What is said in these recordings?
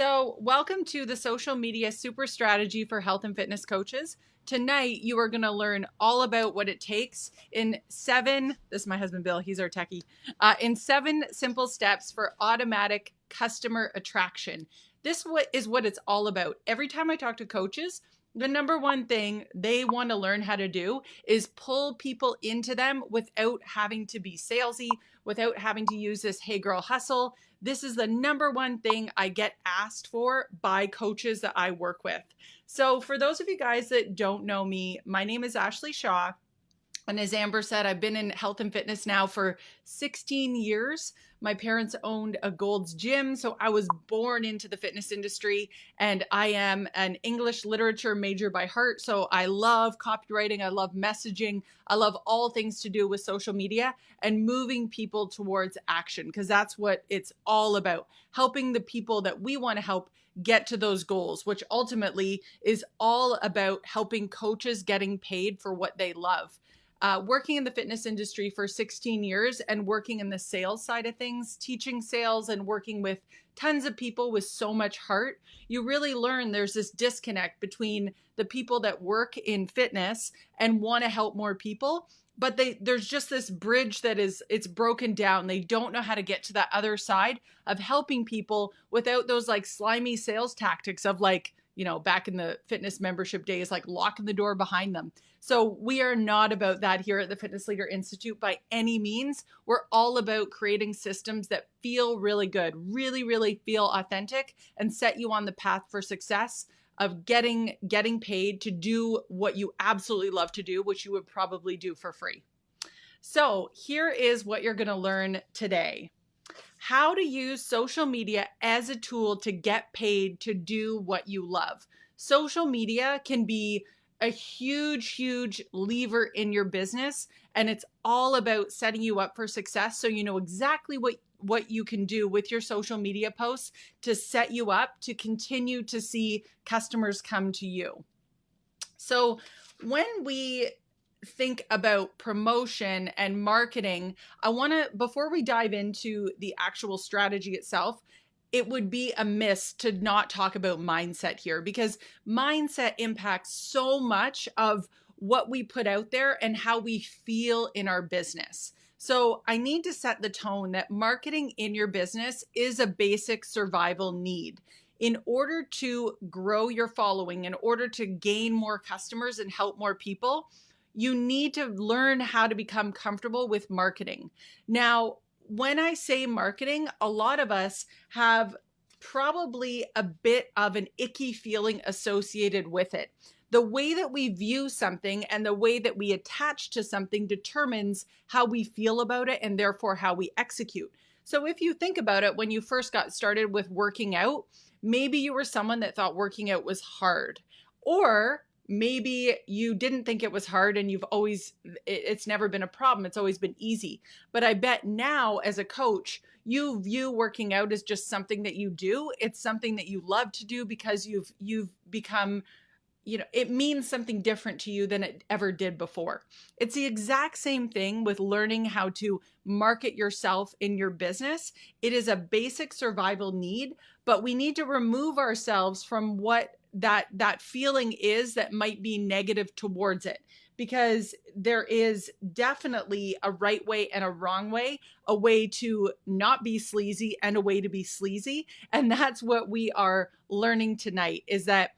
So, welcome to the social media super strategy for health and fitness coaches. Tonight, you are going to learn all about what it takes in this is my husband Bill, he's our techie, in 7 simple steps for automatic customer attraction. This is what it's all about. Every time I talk to coaches, the number one thing they want to learn how to do is pull people into them without having to be salesy, without having to use this hey girl hustle. This is the number one thing I get asked for by coaches that I work with. So for those of you guys that don't know me, my name is Ashley Shaw. And as Amber said, I've been in health and fitness now for 16 years. My parents owned a Gold's Gym, so I was born into the fitness industry, and I am an English literature major by heart. So I love copywriting, I love messaging, I love all things to do with social media and moving people towards action, because that's what it's all about, helping the people that we want to help get to those goals, which ultimately is all about helping coaches getting paid for what they love. Working in the fitness industry for 16 years and working in the sales side of things, teaching sales and working with tons of people with so much heart, you really learn there's this disconnect between the people that work in fitness and want to help more people, but there's just this bridge that it's broken down. They don't know how to get to that other side of helping people without those like slimy sales tactics of like, back in the fitness membership days, like locking the door behind them. So we are not about that here at the Fitness Leader Institute by any means. We're all about creating systems that feel really good, really, really feel authentic and set you on the path for success of getting paid to do what you absolutely love to do, which you would probably do for free. So here is what you're going to learn today. How to use social media as a tool to get paid to do what you love. Social media can be a huge, huge lever in your business, and it's all about setting you up for success so you know exactly what you can do with your social media posts to set you up to continue to see customers come to you. So when we think about promotion and marketing, before we dive into the actual strategy itself, it would be amiss to not talk about mindset here, because mindset impacts so much of what we put out there and how we feel in our business. So I need to set the tone that marketing in your business is a basic survival need. In order to grow your following, in order to gain more customers and help more people, you need to learn how to become comfortable with marketing. Now, when I say marketing, a lot of us have probably a bit of an icky feeling associated with it. The way that we view something and the way that we attach to something determines how we feel about it and therefore how we execute. So if you think about it, when you first got started with working out, maybe you were someone that thought working out was hard, or maybe you didn't think it was hard and it's never been a problem. It's always been easy. But I bet now as a coach, you view working out as just something that you do. It's something that you love to do because you've become, it means something different to you than it ever did before. It's the exact same thing with learning how to market yourself in your business. It is a basic survival need, but we need to remove ourselves from what that feeling is that might be negative towards it, because there is definitely a right way and a wrong way, a way to not be sleazy and a way to be sleazy. And that's what we are learning tonight, is that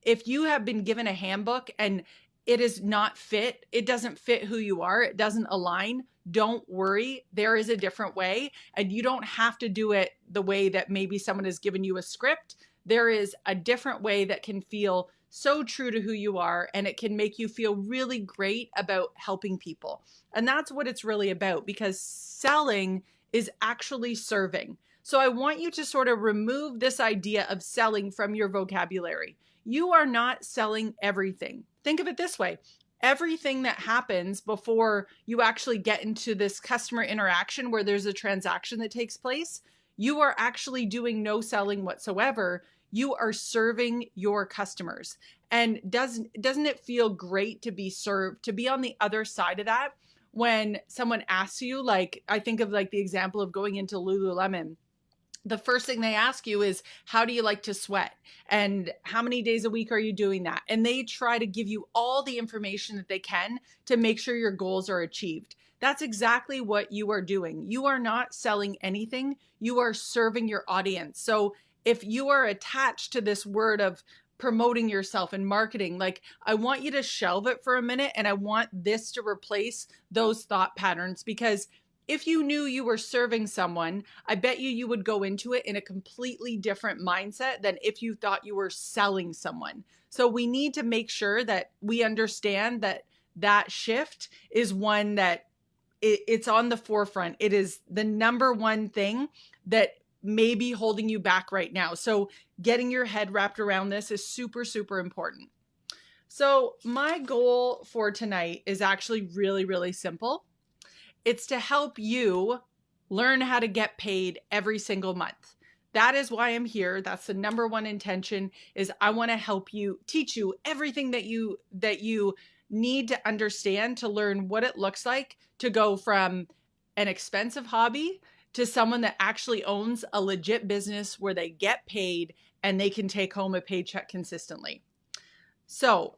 if you have been given a handbook and it is not fit, it doesn't fit who you are, it doesn't align, don't worry. There is a different way, and you don't have to do it the way that maybe someone has given you a script. There is a different way that can feel so true to who you are, and it can make you feel really great about helping people. And that's what it's really about, because selling is actually serving. So I want you to sort of remove this idea of selling from your vocabulary. You are not selling everything. Think of it this way. Everything that happens before you actually get into this customer interaction where there's a transaction that takes place, you are actually doing no selling whatsoever. You are serving your customers. And doesn't it feel great to be served, to be on the other side of that when someone asks you, like, I think of like the example of going into Lululemon the first thing they ask you is, how do you like to sweat? And how many days a week are you doing that? And they try to give you all the information that they can to make sure your goals are achieved. That's exactly what you are doing. You are not selling anything. You are serving your audience. So if you are attached to this word of promoting yourself and marketing, like, I want you to shelve it for a minute, and I want this to replace those thought patterns, because if you knew you were serving someone, I bet you would go into it in a completely different mindset than if you thought you were selling someone. So we need to make sure that we understand that that shift is one that it's on the forefront. It is the number one thing that may be holding you back right now. So getting your head wrapped around this is super, super important. So my goal for tonight is actually really, really simple. It's to help you learn how to get paid every single month. That is why I'm here. That's the number one intention, is I want to help you, teach you everything that you need to understand to learn what it looks like to go from an expensive hobby to someone that actually owns a legit business where they get paid and they can take home a paycheck consistently. So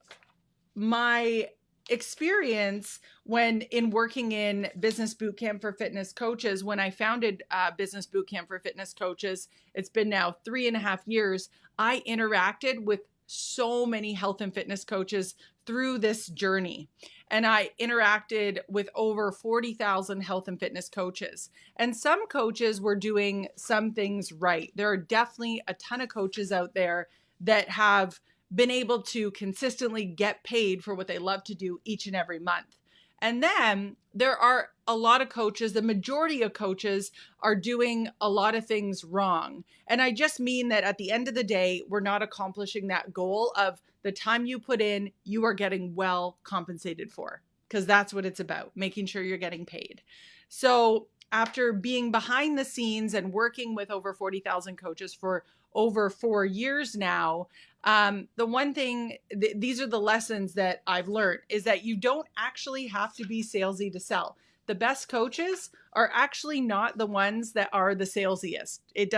my experience when in working in Business Bootcamp for Fitness Coaches, when I founded Business Bootcamp for Fitness Coaches, it's been now 3.5 years, I interacted with so many health and fitness coaches through this journey. And I interacted with over 40,000 health and fitness coaches. And some coaches were doing some things right. There are definitely a ton of coaches out there that have been able to consistently get paid for what they love to do each and every month. And then there are a lot of coaches, the majority of coaches are doing a lot of things wrong. And I just mean that at the end of the day, we're not accomplishing that goal of the time you put in, you are getting well compensated for, because that's what it's about, making sure you're getting paid. So after being behind the scenes and working with over 40,000 coaches for over 4 years now, the one thing, these are the lessons that I've learned, is that you don't actually have to be salesy to sell. The best coaches are actually not the ones that are the salesiest. It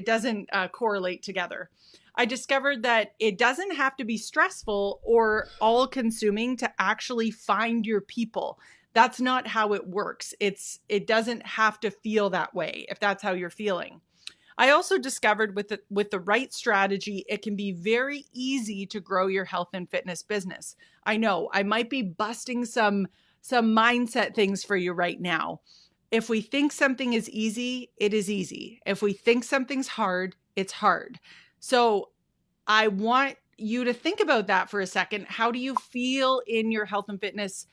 doesn't correlate together. I discovered that it doesn't have to be stressful or all consuming to actually find your people. That's not how it works. It doesn't have to feel that way if that's how you're feeling. I also discovered with the right strategy, it can be very easy to grow your health and fitness business. I know I might be busting some mindset things for you right now. If we think something is easy, it is easy. If we think something's hard, it's hard. So I want you to think about that for a second. How do you feel in your health and fitness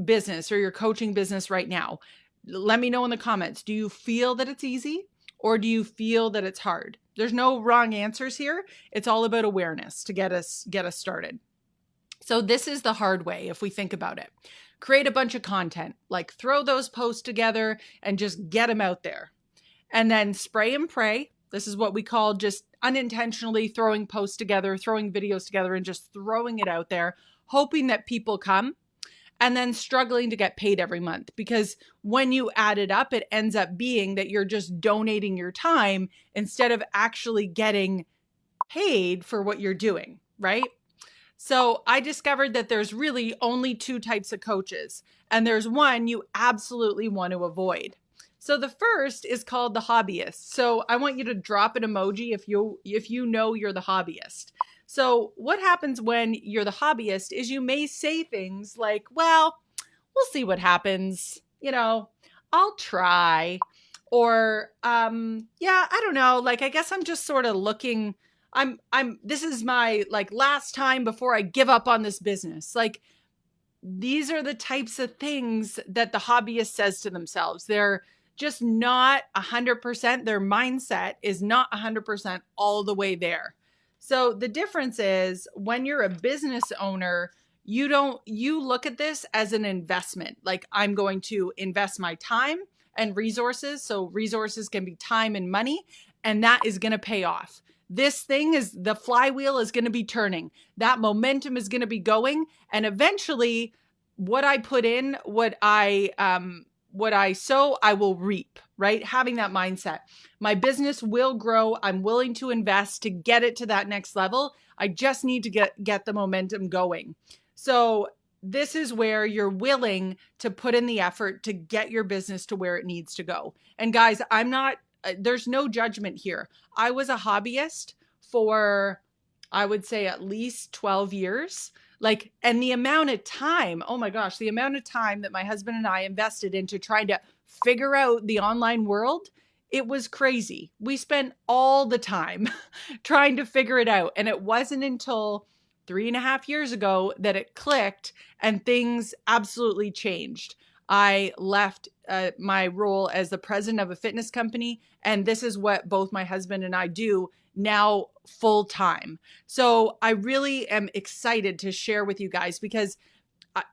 business or your coaching business right now? Let me know in the comments. Do you feel that it's easy? Or do you feel that it's hard? There's no wrong answers here. It's all about awareness to get us started. So this is the hard way if we think about it. Create a bunch of content, like throw those posts together and just get them out there. And then spray and pray. This is what we call just unintentionally throwing posts together, throwing videos together and just throwing it out there, hoping that people come. And then struggling to get paid every month, because when you add it up, it ends up being that you're just donating your time instead of actually getting paid for what you're doing, right? So I discovered that there's really only 2 types of coaches, and there's one you absolutely want to avoid. So the first is called the hobbyist. So I want you to drop an emoji if you know you're the hobbyist. So what happens when you're the hobbyist is you may say things like, well, we'll see what happens. I'll try. Or, yeah, I don't know. Like, I guess I'm just sort of looking, this is my last time before I give up on this business. Like, these are the types of things that the hobbyist says to themselves. They're just not 100%. Their mindset is not 100% all the way there. So the difference is when you're a business owner, you look at this as an investment. Like, I'm going to invest my time and resources. So resources can be time and money, and that is going to pay off. The flywheel is going to be turning. That momentum is going to be going. And eventually what I put in, what I what I sow, I will reap, right? Having that mindset. My business will grow. I'm willing to invest to get it to that next level. I just need to get the momentum going. So this is where you're willing to put in the effort to get your business to where it needs to go. And guys, there's no judgment here. I was a hobbyist for, I would say, at least 12 years. And the amount of time, oh my gosh, the amount of time that my husband and I invested into trying to figure out the online world, it was crazy. We spent all the time trying to figure it out. And it wasn't until 3.5 years ago that it clicked and things absolutely changed. I left my role as the president of a fitness company, and this is what both my husband and I do now full time. So I really am excited to share with you guys because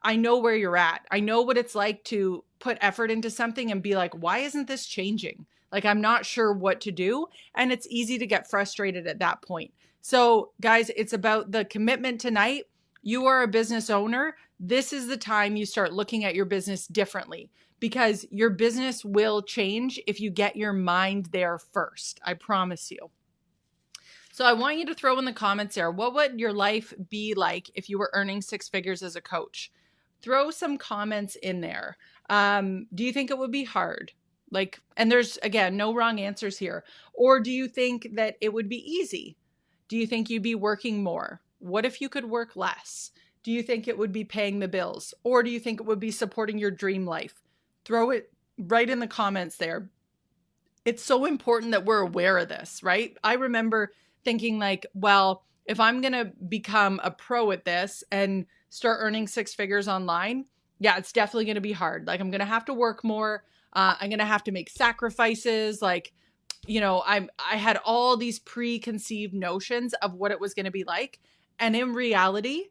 I know where you're at. I know what it's like to put effort into something and be like, why isn't this changing? I'm not sure what to do. And it's easy to get frustrated at that point. So guys, it's about the commitment tonight. You are a business owner. This is the time you start looking at your business differently because your business will change if you get your mind there first. I promise you. So I want you to throw in the comments there, what would your life be like if you were earning 6 figures as a coach? Throw some comments in there. Do you think it would be hard? And there's, again, no wrong answers here. Or do you think that it would be easy? Do you think you'd be working more? What if you could work less? Do you think it would be paying the bills? Or do you think it would be supporting your dream life? Throw it right in the comments there. It's so important that we're aware of this, right? I remember thinking well, if I'm going to become a pro at this and start earning 6 figures online, yeah, it's definitely going to be hard. I'm going to have to work more. I'm going to have to make sacrifices. I had all these preconceived notions of what it was going to be like. And in reality,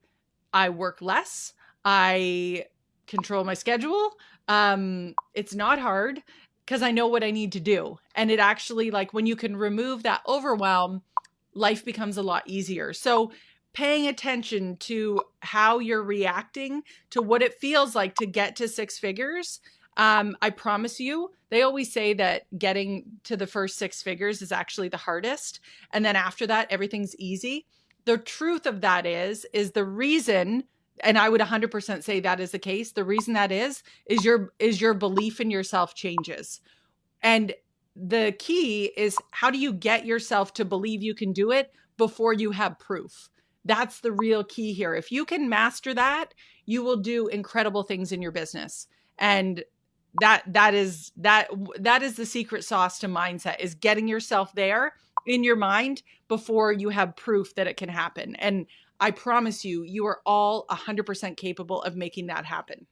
I work less. I control my schedule. It's not hard because I know what I need to do. And it actually, when you can remove that overwhelm, life becomes a lot easier. So paying attention to how you're reacting to what it feels like to get to 6 figures. I promise you, they always say that getting to the first 6 figures is actually the hardest. And then after that, everything's easy. The truth of that is the reason, and I would 100% say that is the case. The reason that is your belief in yourself changes. And the key is, how do you get yourself to believe you can do it before you have proof? That's the real key here. If you can master that, you will do incredible things in your business. And that is the secret sauce to mindset, is getting yourself there in your mind before you have proof that it can happen. And I promise you, you are all 100% capable of making that happen.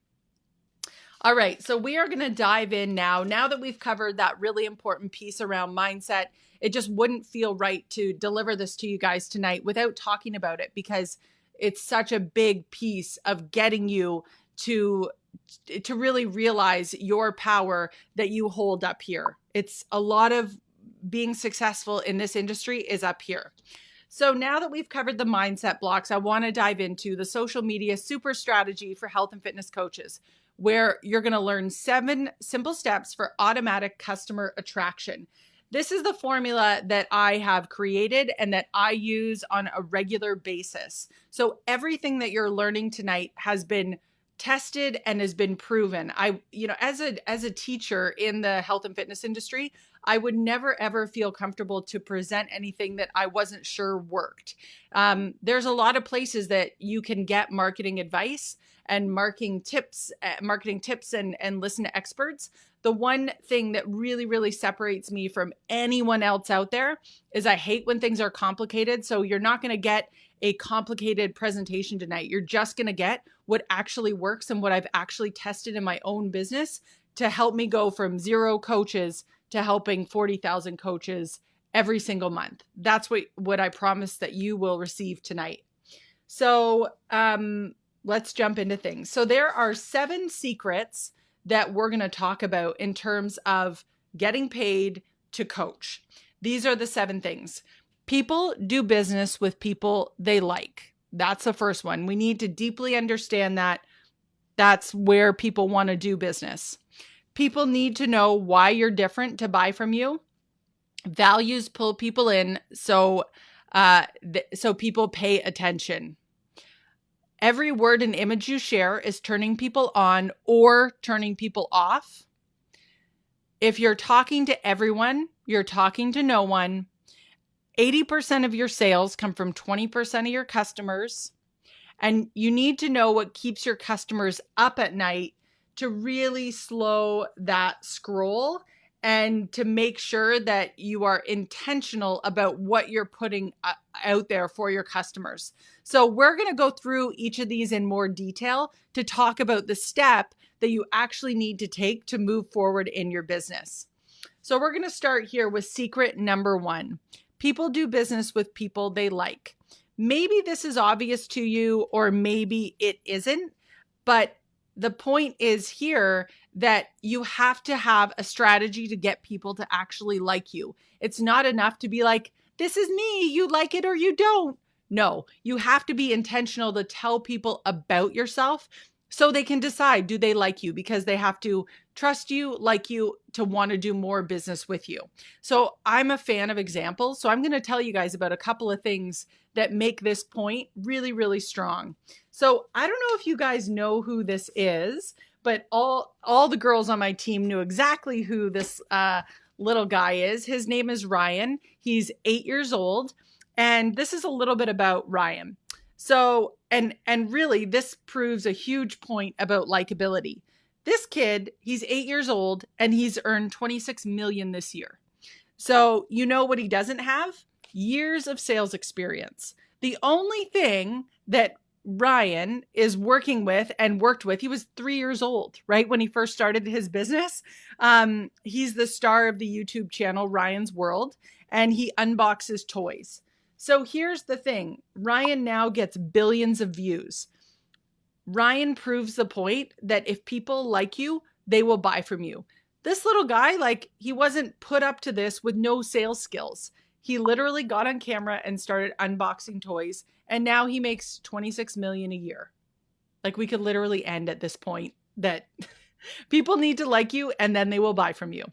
All right, so we are going to dive in now. Now that we've covered that really important piece around mindset, it just wouldn't feel right to deliver this to you guys tonight without talking about it, because it's such a big piece of getting you to really realize your power that you hold up here. It's a lot of being successful in this industry is up here. So now that we've covered the mindset blocks, I want to dive into the social media super strategy for health and fitness coaches, where you're going to learn 7 simple steps for automatic customer attraction. This is the formula that I have created and that I use on a regular basis. So everything that you're learning tonight has been tested and has been proven. As a teacher in the health and fitness industry, I would never ever feel comfortable to present anything that I wasn't sure worked. There's a lot of places that you can get marketing advice and marketing tips and listen to experts. The one thing that really, really separates me from anyone else out there is I hate when things are complicated. So you're not going to get a complicated presentation tonight. You're just going to get what actually works and what I've actually tested in my own business to help me go from 0 coaches to helping 40,000 coaches every single month. That's what I promise that you will receive tonight. So let's jump into things. So there are 7 secrets that we're going to talk about in terms of getting paid to coach. These are the 7 things. People do business with people they like. That's the first one. We need to deeply understand that that's where people want to do business. People need to know why you're different to buy from you. Values pull people in, so people pay attention. Every word and image you share is turning people on or turning people off. If you're talking to everyone, you're talking to no one. 80% of your sales come from 20% of your customers. And you need to know what keeps your customers up at night to really slow that scroll and to make sure that you are intentional about what you're putting out there for your customers. So we're going to go through each of these in more detail to talk about the step that you actually need to take to move forward in your business. So we're going to start here with secret number 1. People do business with people they like. Maybe this is obvious to you, or maybe it isn't, but the point is here that you have to have a strategy to get people to actually like you. It's not enough to be like, this is me, you like it or you don't. No, you have to be intentional to tell people about yourself so they can decide, do they like you? Because they have to trust you, like you, to want to do more business with you. So I'm a fan of examples. So I'm going to tell you guys about a couple of things that make this point really, really strong. So I don't know if you guys know who this is, but all the girls on my team knew exactly who this little guy is. His name is Ryan. He's 8 years old. And this is a little bit about Ryan. So, and really this proves a huge point about likability. This kid, he's 8 years old and he's earned 26 million this year. So you know what he doesn't have? Years of sales experience. The only thing that Ryan is working with and worked with, he was 3 years old, right? When he first started his business. He's the star of the YouTube channel, Ryan's World, and he unboxes toys. So here's the thing. Ryan now gets billions of views. Ryan proves the point that if people like you, they will buy from you. This little guy, like, he wasn't put up to this with no sales skills. He literally got on camera and started unboxing toys. And now he makes 26 million a year. Like, we could literally end at this point that people need to like you and then they will buy from you.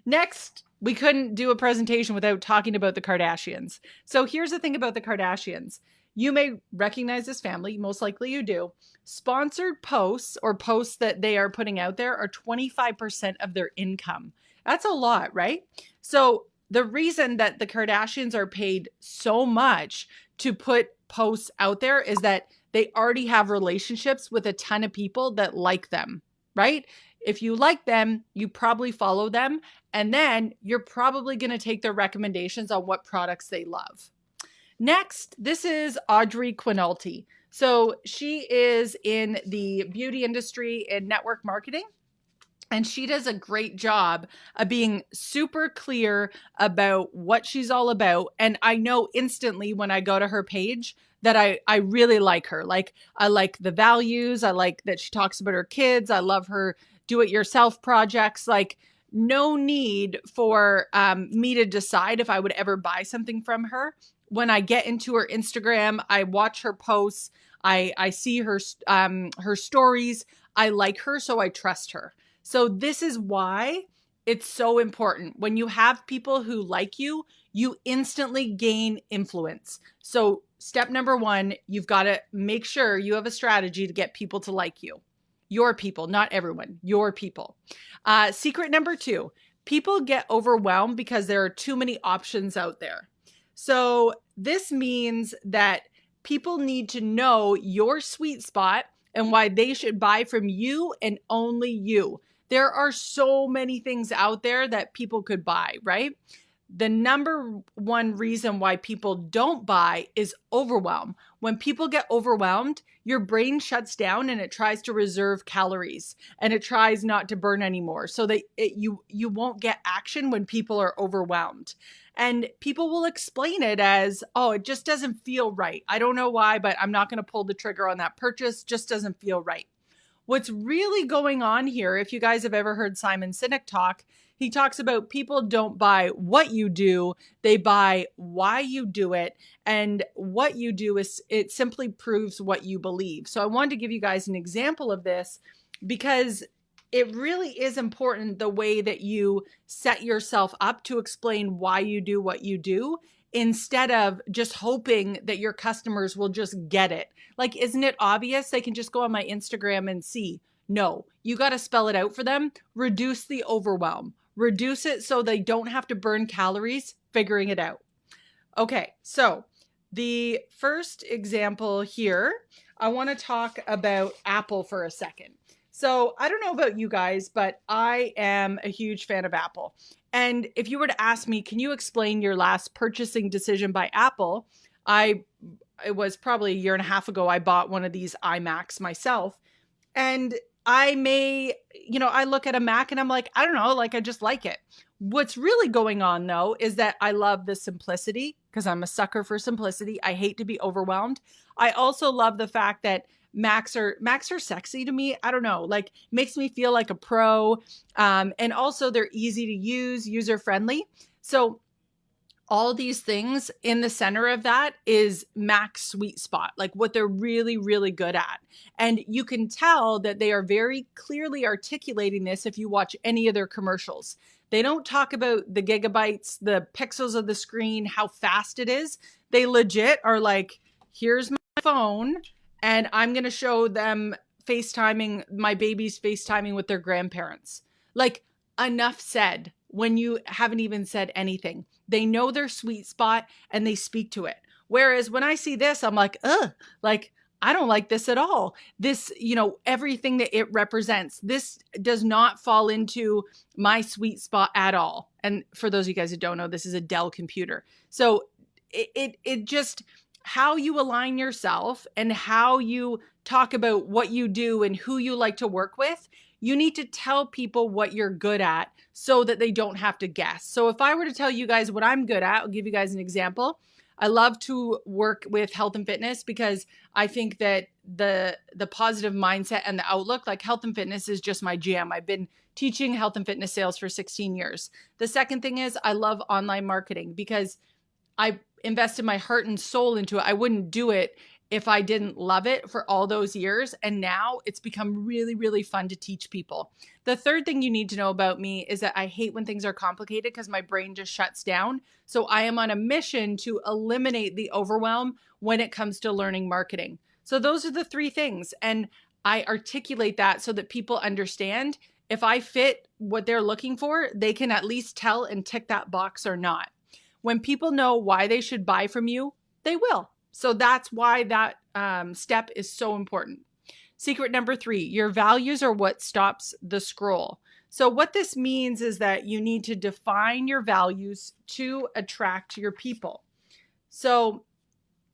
Next, we couldn't do a presentation without talking about the Kardashians. So here's the thing about the Kardashians. You may recognize this family, most likely you do. Sponsored posts or posts that they are putting out there are 25% of their income. That's a lot, right? So the reason that the Kardashians are paid so much to put posts out there is that they already have relationships with a ton of people that like them, right? If you like them, you probably follow them, and then you're probably going to take their recommendations on what products they love. Next, this is Audrey Quinalty. So she is in the beauty industry and network marketing, and she does a great job of being super clear about what she's all about. And I know instantly when I go to her page that I really like her. Like, I like the values. I like that she talks about her kids. I love her do-it-yourself projects. Like, no need for me to decide if I would ever buy something from her. When I get into her Instagram, I watch her posts. I see her stories. I like her, so I trust her. So this is why it's so important. When you have people who like you, you instantly gain influence. So step number 1, you've got to make sure you have a strategy to get people to like you. Your people, not everyone, your people. Secret number 2, people get overwhelmed because there are too many options out there. So this means that people need to know your sweet spot and why they should buy from you and only you. There are so many things out there that people could buy, right? The number one reason why people don't buy is overwhelm. When people get overwhelmed, your brain shuts down and it tries to reserve calories and it tries not to burn anymore so that you won't get action when people are overwhelmed. And people will explain it as, oh, it just doesn't feel right. I don't know why, but I'm not going to pull the trigger on that purchase. Just doesn't feel right. What's really going on here, if you guys have ever heard Simon Sinek talk, he talks about people don't buy what you do, they buy why you do it. And what you do is, it simply proves what you believe. So I wanted to give you guys an example of this because it really is important the way that you set yourself up to explain why you do what you do, instead of just hoping that your customers will just get it. Like, isn't it obvious? They can just go on my Instagram and see. No, you got to spell it out for them. Reduce the overwhelm. Reduce it so they don't have to burn calories figuring it out. Okay, so the first example here, I want to talk about Apple for a second. So I don't know about you guys, but I am a huge fan of Apple. And if you were to ask me, can you explain your last purchasing decision by Apple? It was probably a year and a half ago, I bought one of these iMacs myself. And I look at a Mac and I'm like, I don't know, like I just like it. What's really going on though, is that I love the simplicity because I'm a sucker for simplicity. I hate to be overwhelmed. I also love the fact that Macs are sexy to me. I don't know, like makes me feel like a pro. And also they're easy to use, user friendly. So all these things in the center of that is Mac's sweet spot, like what they're really, really good at. And you can tell that they are very clearly articulating this if you watch any of their commercials. They don't talk about the gigabytes, the pixels of the screen, how fast it is. They legit are like, here's my phone, and I'm going to show them FaceTiming, my baby's FaceTiming with their grandparents. Like, enough said when you haven't even said anything. They know their sweet spot and they speak to it. Whereas when I see this, I'm like, ugh, like, I don't like this at all. This, everything that it represents, this does not fall into my sweet spot at all. And for those of you guys who don't know, this is a Dell computer. So it just, how you align yourself and how you talk about what you do and who you like to work with, you need to tell people what you're good at so that they don't have to guess. So if I were to tell you guys what I'm good at, I'll give you guys an example. I love to work with health and fitness because I think that the positive mindset and the outlook, like health and fitness is just my jam. I've been teaching health and fitness sales for 16 years. The second thing is I love online marketing because I invested my heart and soul into it. I wouldn't do it if I didn't love it for all those years. And now it's become really, really fun to teach people. The third thing you need to know about me is that I hate when things are complicated because my brain just shuts down. So I am on a mission to eliminate the overwhelm when it comes to learning marketing. So those are the three things. And I articulate that so that people understand if I fit what they're looking for, they can at least tell and tick that box or not. When people know why they should buy from you, they will. So that's why that step is so important. Secret number 3, your values are what stops the scroll. So what this means is that you need to define your values to attract your people. So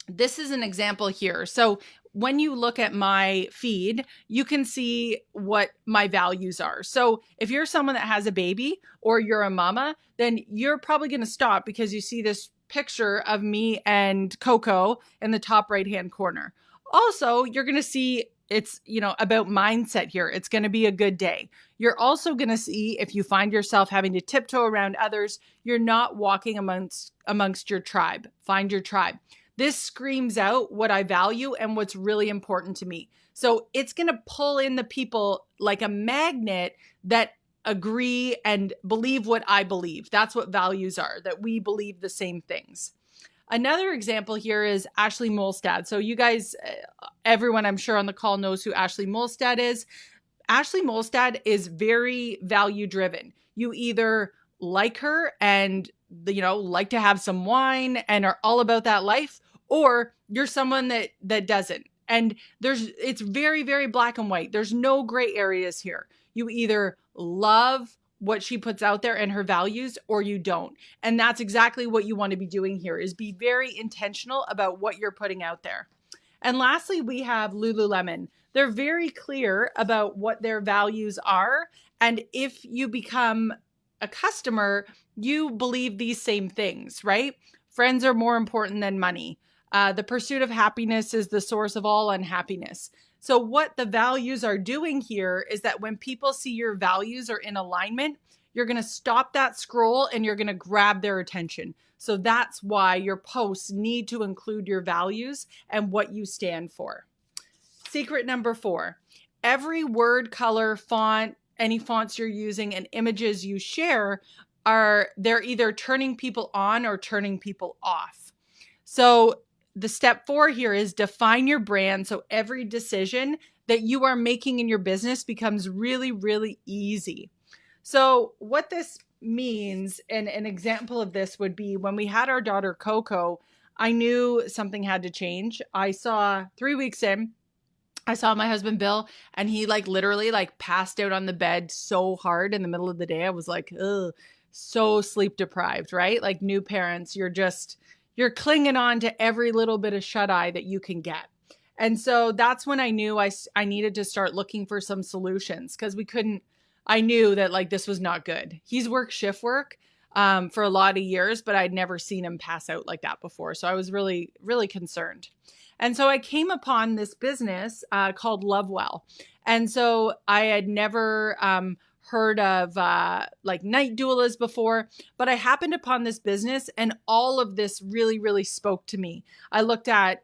this is an example here. So when you look at my feed, you can see what my values are. So if you're someone that has a baby or you're a mama, then you're probably going to stop because you see this picture of me and Coco in the top right-hand corner. Also, you're going to see it's, about mindset here. It's going to be a good day. You're also going to see if you find yourself having to tiptoe around others, you're not walking amongst your tribe. Find your tribe. This screams out what I value and what's really important to me. So it's going to pull in the people like a magnet that agree and believe what I believe. That's what values are, that we believe the same things. Another example here is Ashley Molstad. So you guys, everyone I'm sure on the call knows who Ashley Molstad is. Ashley Molstad is very value driven. You either like her and like to have some wine and are all about that life, or you're someone that doesn't. And it's very, very black and white. There's no gray areas here. You either love what she puts out there and her values, or you don't. And that's exactly what you want to be doing here, is be very intentional about what you're putting out there. And lastly, we have Lululemon. They're very clear about what their values are. And if you become a customer, you believe these same things, right? Friends are more important than money. The pursuit of happiness is the source of all unhappiness. So what the values are doing here is that when people see your values are in alignment, you're going to stop that scroll and you're going to grab their attention. So that's why your posts need to include your values and what you stand for. Secret number 4, every word, color, font, any fonts you're using, and images you share they're either turning people on or turning people off. So the step 4 here is define your brand. So every decision that you are making in your business becomes really, really easy. So what this means, and an example of this would be when we had our daughter Coco, I knew something had to change. I saw 3 weeks in, I saw my husband Bill, and he literally passed out on the bed so hard in the middle of the day. I was like, ugh, so sleep deprived, right? Like new parents, you're clinging on to every little bit of shut eye that you can get. And so that's when I knew I needed to start looking for some solutions, because I knew that this was not good. He's worked shift work for a lot of years, but I'd never seen him pass out like that before. So I was really, really concerned. And so I came upon this business called Lovewell. And so I had never heard of night doulas before, but I happened upon this business, and all of this really, really spoke to me. I looked at,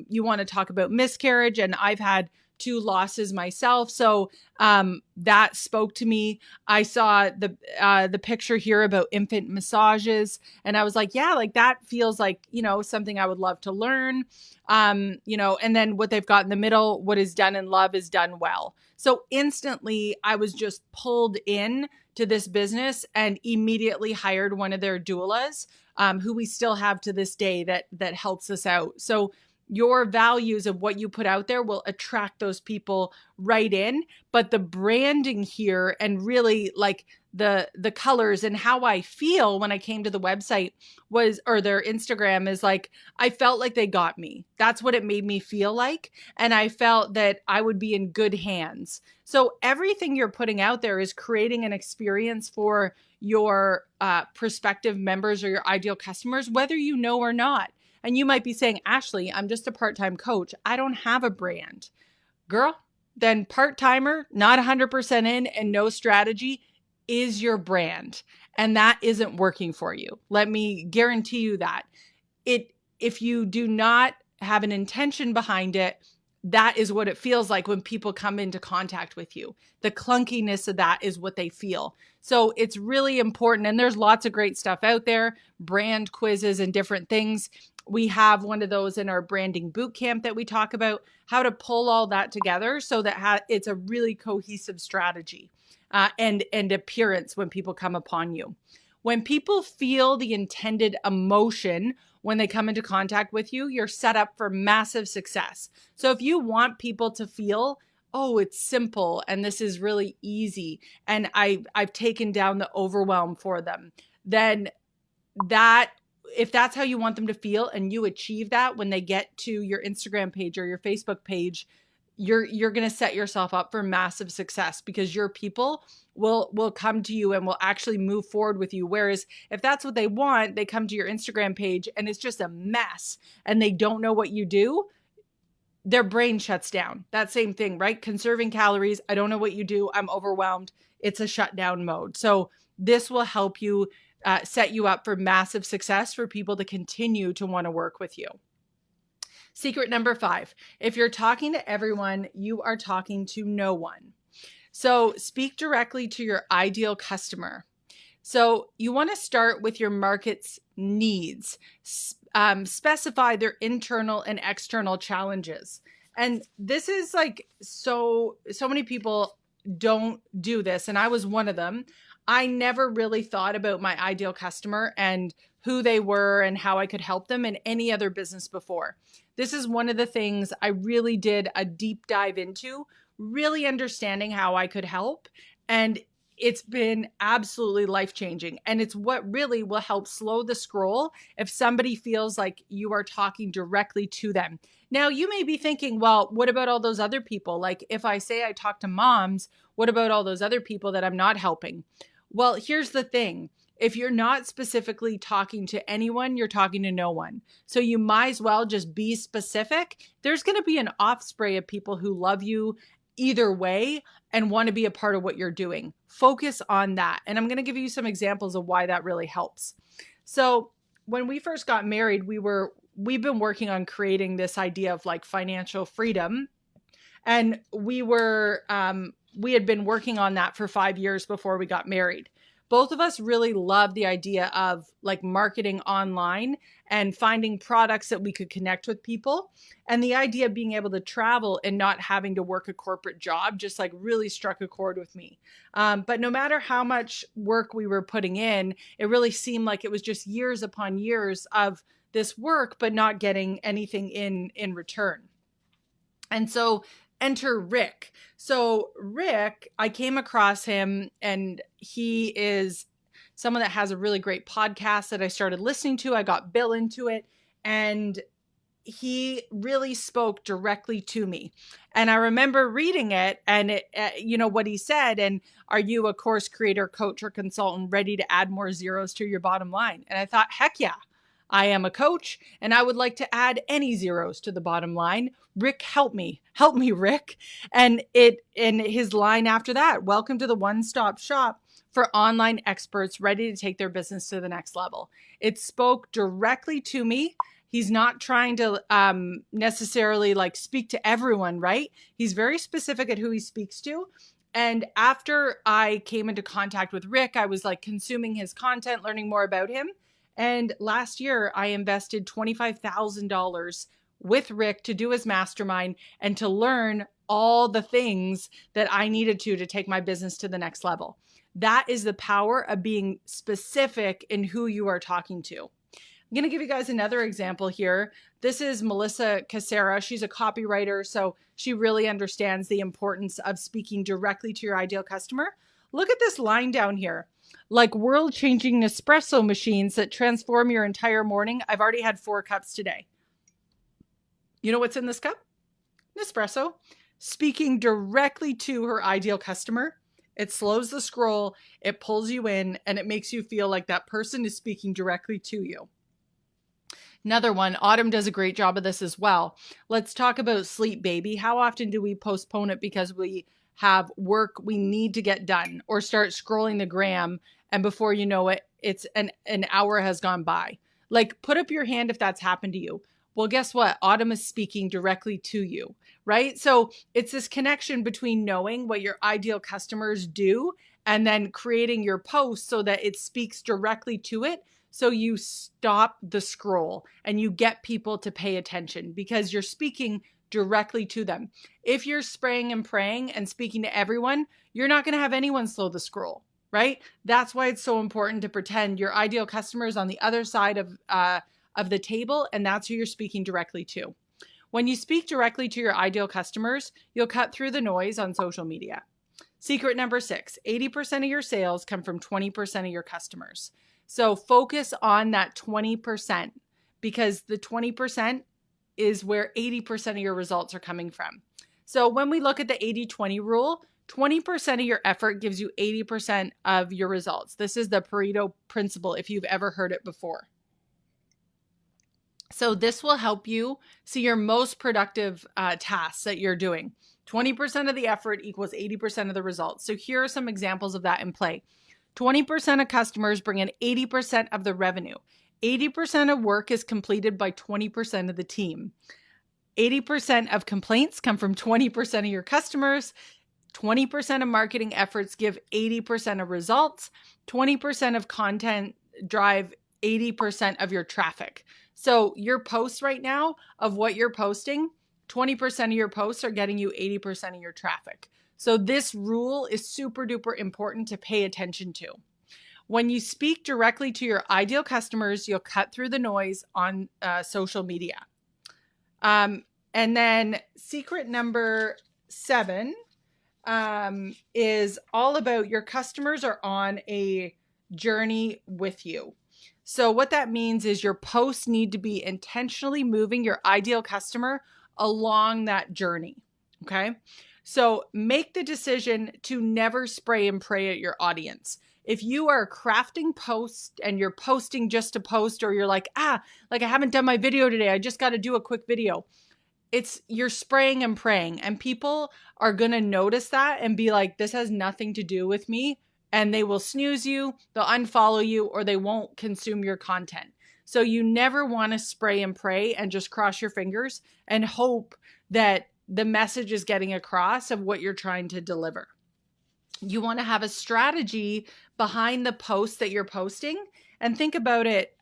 you want to talk about miscarriage, and I've had 2 losses myself. So that spoke to me. I saw the picture here about infant massages, and I was like, yeah, that feels like, something I would love to learn. And then what they've got in the middle, what is done in love is done well. So instantly I was just pulled in to this business and immediately hired one of their doulas, who we still have to this day that helps us out. So your values of what you put out there will attract those people right in. But the branding here, and really the colors and how I feel when I came to the website or their Instagram is I felt like they got me. That's what it made me feel like. And I felt that I would be in good hands. So everything you're putting out there is creating an experience for your prospective members or your ideal customers, whether you know or not. And you might be saying, Ashley, I'm just a part-time coach. I don't have a brand. Girl, then part-timer, not 100% in, and no strategy is your brand. And that isn't working for you. Let me guarantee you that. If you do not have an intention behind it, that is what it feels like when people come into contact with you. The clunkiness of that is what they feel. So it's really important. And there's lots of great stuff out there, brand quizzes and different things. We have one of those in our branding boot camp that we talk about how to pull all that together so that it's a really cohesive strategy and appearance when people come upon you. When people feel the intended emotion when they come into contact with you, you're set up for massive success. So if you want people to feel, oh, it's simple and this is really easy, and I've taken down the overwhelm for them, then if that's how you want them to feel and you achieve that when they get to your Instagram page or your Facebook page, you're going to set yourself up for massive success, because your people will come to you and will actually move forward with you. Whereas if that's what they want, they come to your Instagram page and it's just a mess and they don't know what you do, their brain shuts down. That same thing, right? Conserving calories. I don't know what you do. I'm overwhelmed. It's a shutdown mode. So this will help you set you up for massive success for people to continue to want to work with you. Secret number 5, if you're talking to everyone, you are talking to no one. So speak directly to your ideal customer. So you want to start with your market's needs, specify their internal and external challenges. And this is so many people don't do this. And I was one of them. I never really thought about my ideal customer and who they were and how I could help them in any other business before. This is one of the things I really did a deep dive into, really understanding how I could help. And it's been absolutely life-changing. And it's what really will help slow the scroll if somebody feels like you are talking directly to them. Now, you may be thinking, well, what about all those other people? Like if I say I talk to moms, what about all those other people that I'm not helping? Well, here's the thing. If you're not specifically talking to anyone, you're talking to no one. So you might as well just be specific. There's going to be an offspray of people who love you either way and want to be a part of what you're doing. Focus on that. And I'm going to give you some examples of why that really helps. So when we first got married, we've been working on creating this idea of financial freedom. And we were we had been working on that for 5 years before we got married. Both of us really loved the idea of like marketing online and finding products that we could connect with people. And the idea of being able to travel and not having to work a corporate job just like really struck a chord with me. But no matter how much work we were putting in, it really seemed like it was just years upon years of this work, but not getting anything in return. And so enter Rick. So Rick, I came across him, and he is someone that has a really great podcast that I started listening to. I got Bill into it, and he really spoke directly to me. And I remember reading it, and it, what he said, and are you a course creator, coach, or consultant ready to add more zeros to your bottom line? And I thought, heck yeah. I am a coach, and I would like to add any zeros to the bottom line. Rick, help me, Rick. And in his line after that, welcome to the one-stop shop for online experts ready to take their business to the next level. It spoke directly to me. He's not trying to necessarily like speak to everyone, right? He's very specific at who he speaks to. And after I came into contact with Rick, I was like consuming his content, learning more about him. And last year, I invested $25,000 with Rick to do his mastermind and to learn all the things that I needed to take my business to the next level. That is the power of being specific in who you are talking to. I'm going to give you guys another example here. This is Melissa Casera. She's a copywriter, so she really understands the importance of speaking directly to your ideal customer. Look at this line down here. Like world-changing Nespresso machines that transform your entire morning. I've already had 4 cups today. You know what's in this cup? Nespresso. Speaking directly to her ideal customer. It slows the scroll, it pulls you in, and it makes you feel like that person is speaking directly to you. Another one, Autumn does a great job of this as well. Let's talk about Sleep Baby. How often do we postpone it because we have work we need to get done, or start scrolling the gram, and before you know it, it's an hour has gone by? Like, put up your hand if that's happened to you. Well, guess what? Autumn is speaking directly to you, right? So it's this connection between knowing what your ideal customers do and then creating your post so that it speaks directly to it. So you stop the scroll and you get people to pay attention because you're speaking directly to them. If you're spraying and praying and speaking to everyone, you're not going to have anyone slow the scroll, right? That's why it's so important to pretend your ideal customer is on the other side of the table, and that's who you're speaking directly to. When you speak directly to your ideal customers, you'll cut through the noise on social media. Secret number 6, 80% of your sales come from 20% of your customers. So focus on that 20% because the 20% is where 80% of your results are coming from. So when we look at the 80-20 rule, 20% of your effort gives you 80% of your results. This is the Pareto principle if you've ever heard it before. So this will help you see your most productive tasks that you're doing. 20% of the effort equals 80% of the results. So here are some examples of that in play. 20% of customers bring in 80% of the revenue. 80% of work is completed by 20% of the team. 80% of complaints come from 20% of your customers. 20% of marketing efforts give 80% of results. 20% of content drive 80% of your traffic. So your posts right now of what you're posting, 20% of your posts are getting you 80% of your traffic. So this rule is super duper important to pay attention to. When you speak directly to your ideal customers, you'll cut through the noise on social media. And then secret number 7 is all about your customers are on a journey with you. So what that means is your posts need to be intentionally moving your ideal customer along that journey. Okay. So make the decision to never spray and pray at your audience. If you are crafting posts and you're posting just to post, or you're like I haven't done my video today, I just got to do a quick video. You're spraying and praying, and people are going to notice that and be like, this has nothing to do with me. And they will snooze you, they'll unfollow you, or they won't consume your content. So you never want to spray and pray and just cross your fingers and hope that the message is getting across of what you're trying to deliver. You want to have a strategy behind the post that you're posting. And think about it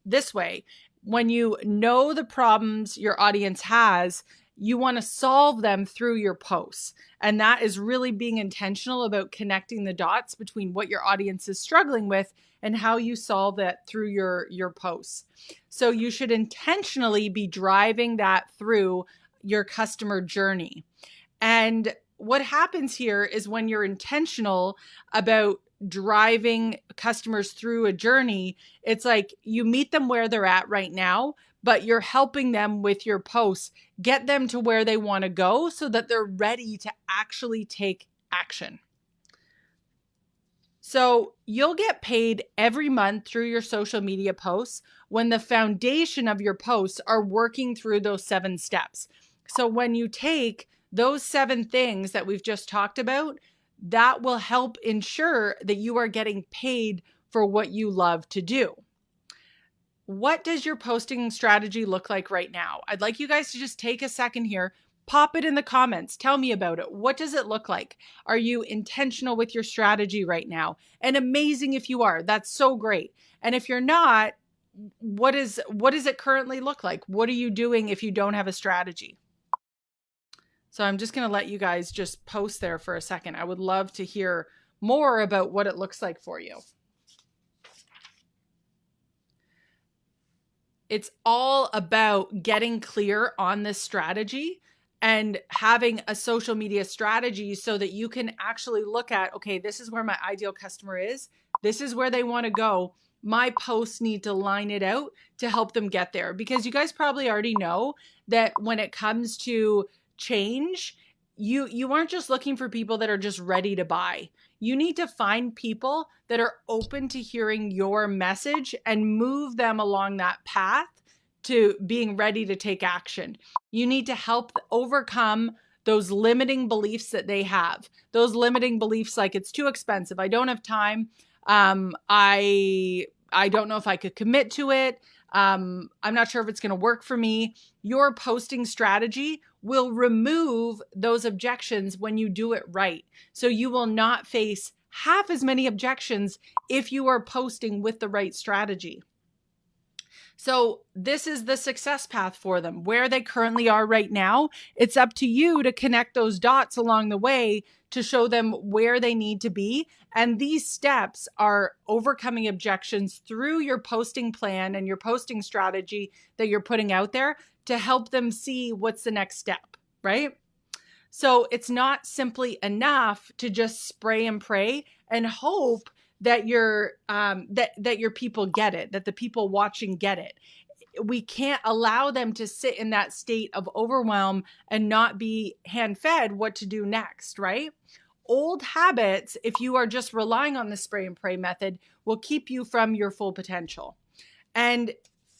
this way. When you know the problems your audience has, you want to solve them through your posts. And that is really being intentional about connecting the dots between what your audience is struggling with and how you solve that through your posts. So you should intentionally be driving that through your customer journey. And what happens here is when you're intentional about driving customers through a journey, it's like you meet them where they're at right now, but you're helping them with your posts, get them to where they want to go so that they're ready to actually take action. So you'll get paid every month through your social media posts when the foundation of your posts are working through those 7 steps. So when you take those 7 things that we've just talked about, that will help ensure that you are getting paid for what you love to do. What does your posting strategy look like right now? I'd like you guys to just take a second here, pop it in the comments. Tell me about it. What does it look like? Are you intentional with your strategy right now? And amazing if you are. That's so great. And if you're not, what does it currently look like? What are you doing if you don't have a strategy? So I'm just going to let you guys just post there for a second. I would love to hear more about what it looks like for you. It's all about getting clear on this strategy and having a social media strategy so that you can actually look at, okay, this is where my ideal customer is. This is where they want to go. My posts need to line it out to help them get there, because you guys probably already know that when it comes to change, you aren't just looking for people that are just ready to buy. You need to find people that are open to hearing your message and move them along that path to being ready to take action. You need to help overcome those limiting beliefs that they have. Those limiting beliefs like it's too expensive, I don't have time, I don't know if I could commit to it, I'm not sure if it's going to work for me. Your posting strategy will remove those objections when you do it right. So you will not face half as many objections if you are posting with the right strategy. So this is the success path for them, where they currently are right now. It's up to you to connect those dots along the way to show them where they need to be. And these steps are overcoming objections through your posting plan and your posting strategy that you're putting out there to help them see what's the next step, right? So it's not simply enough to just spray and pray and hope that your people get it, that the people watching get it. We can't allow them to sit in that state of overwhelm and not be hand-fed what to do next, right? Old habits, if you are just relying on the spray and pray method, will keep you from your full potential. And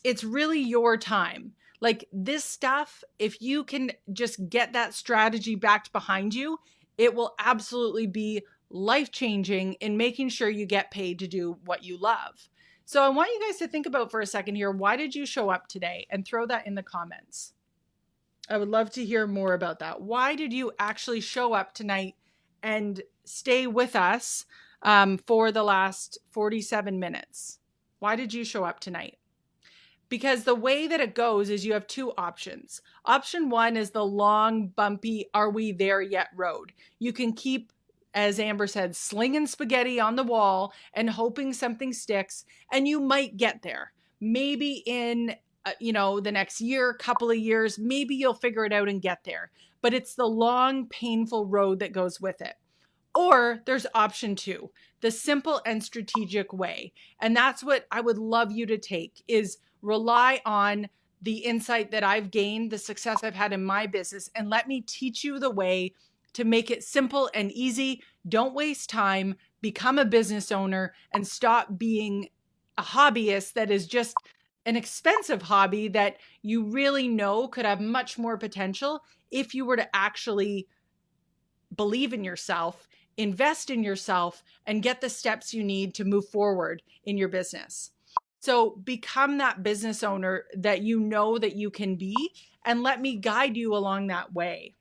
it's really your time. Like this stuff, if you can just get that strategy backed behind you, it will absolutely be life-changing in making sure you get paid to do what you love. So I want you guys to think about for a second here, why did you show up today? And throw that in the comments. I would love to hear more about that. Why did you actually show up tonight and stay with us for the last 47 minutes? Why did you show up tonight? Because the way that it goes is you have 2 options. Option 1 is the long, bumpy, are we there yet road. You can keep, as Amber said, slinging spaghetti on the wall and hoping something sticks, and you might get there. Maybe in the next year, couple of years, maybe you'll figure it out and get there. But it's the long, painful road that goes with it. Or there's option 2, the simple and strategic way. And that's what I would love you to take, is rely on the insight that I've gained, the success I've had in my business, and let me teach you the way to make it simple and easy. Don't waste time, become a business owner, and stop being a hobbyist that is just an expensive hobby that you really know could have much more potential if you were to actually believe in yourself, invest in yourself, and get the steps you need to move forward in your business. So become that business owner that you know that you can be, and let me guide you along that way.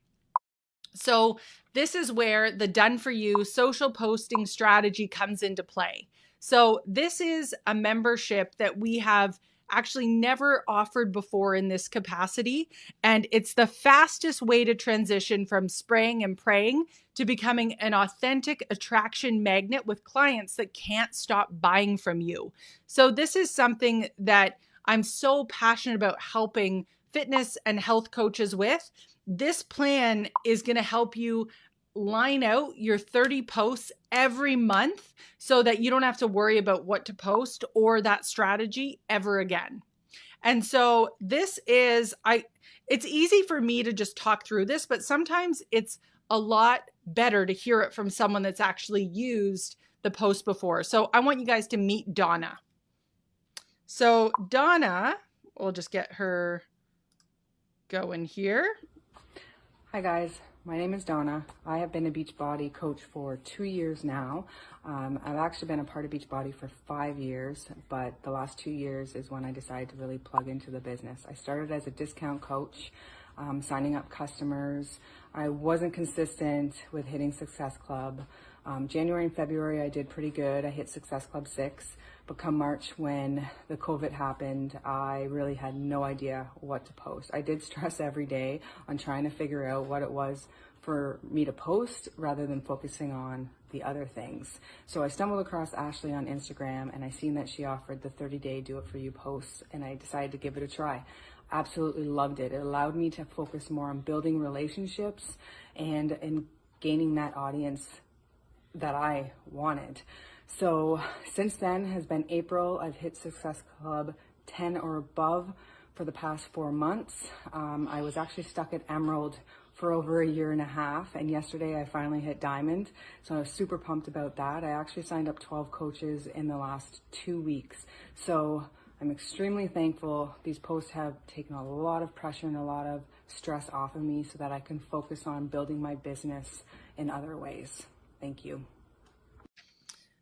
So this is where the done for you social posting strategy comes into play. So this is a membership that we have actually never offered before in this capacity. And it's the fastest way to transition from spraying and praying to becoming an authentic attraction magnet with clients that can't stop buying from you. So this is something that I'm so passionate about helping fitness and health coaches with. This plan is going to help you line out your 30 posts every month so that you don't have to worry about what to post or that strategy ever again. And so this is, it's easy for me to just talk through this, but sometimes it's a lot better to hear it from someone that's actually used the post before. So I want you guys to meet Donna. So Donna, we'll just get her going here. Hi guys, my name is Donna. I have been a Beachbody coach for 2 years now. I've actually been a part of Beachbody for 5 years, but the last 2 years is when I decided to really plug into the business. I started as a discount coach, signing up customers. I wasn't consistent with hitting Success Club. January and February I did pretty good. I hit Success Club 6, but come March when the COVID happened, I really had no idea what to post. I did stress every day on trying to figure out what it was for me to post rather than focusing on the other things. So I stumbled across Ashley on Instagram and I seen that she offered the 30-day Do It For You posts, and I decided to give it a try. Absolutely loved it. It allowed me to focus more on building relationships and gaining that audience that I wanted. So since then has been April. I've hit Success Club 10 or above for the past 4 months. I was actually stuck at Emerald for over 1.5 years, and yesterday I finally hit Diamond. So I was super pumped about that. I actually signed up 12 coaches in the last 2 weeks. So I'm extremely thankful. These posts have taken a lot of pressure and a lot of stress off of me so that I can focus on building my business in other ways. Thank you.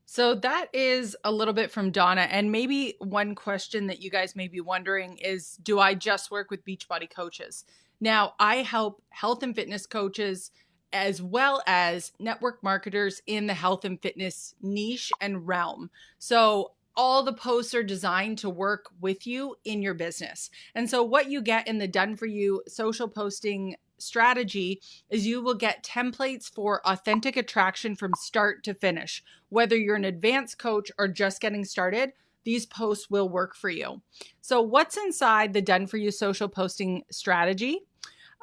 So that is a little bit from Donna. And maybe one question that you guys may be wondering is, do I just work with Beachbody coaches? Now, I help health and fitness coaches as well as network marketers in the health and fitness niche and realm. So all the posts are designed to work with you in your business. And so what you get in the Done For You social posting strategy is you will get templates for authentic attraction from start to finish. Whether you're an advanced coach or just getting started, these posts will work for you. So what's inside the Done For You social posting strategy?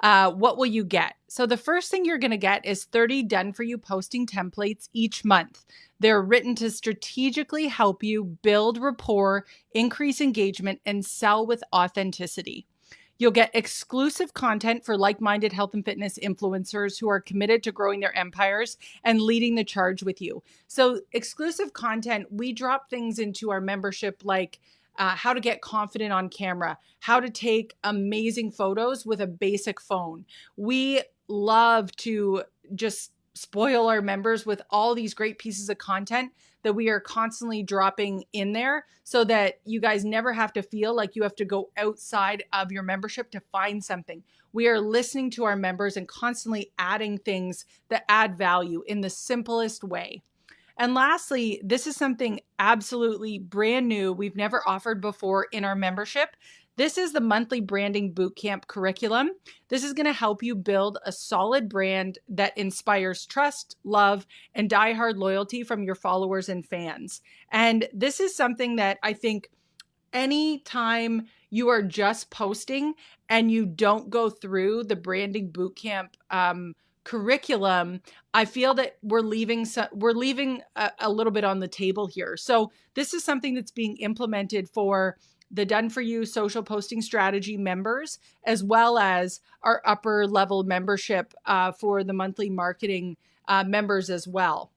What will you get? So the first thing you're going to get is 30 Done For You posting templates each month. They're written to strategically help you build rapport, increase engagement, and sell with authenticity. You'll get exclusive content for like-minded health and fitness influencers who are committed to growing their empires and leading the charge with you. So exclusive content, we drop things into our membership like how to get confident on camera, how to take amazing photos with a basic phone. We love to just spoil our members with all these great pieces of content that we are constantly dropping in there so that you guys never have to feel like you have to go outside of your membership to find something. We are listening to our members and constantly adding things that add value in the simplest way. And lastly, this is something absolutely brand new we've never offered before in our membership. This is the monthly branding bootcamp curriculum. This is going to help you build a solid brand that inspires trust, love, and diehard loyalty from your followers and fans. And this is something that I think anytime you are just posting and you don't go through the branding bootcamp curriculum, I feel that we're leaving a little bit on the table here. So this is something that's being implemented for the Done For You social posting strategy members, as well as our upper level membership for the monthly marketing members as well.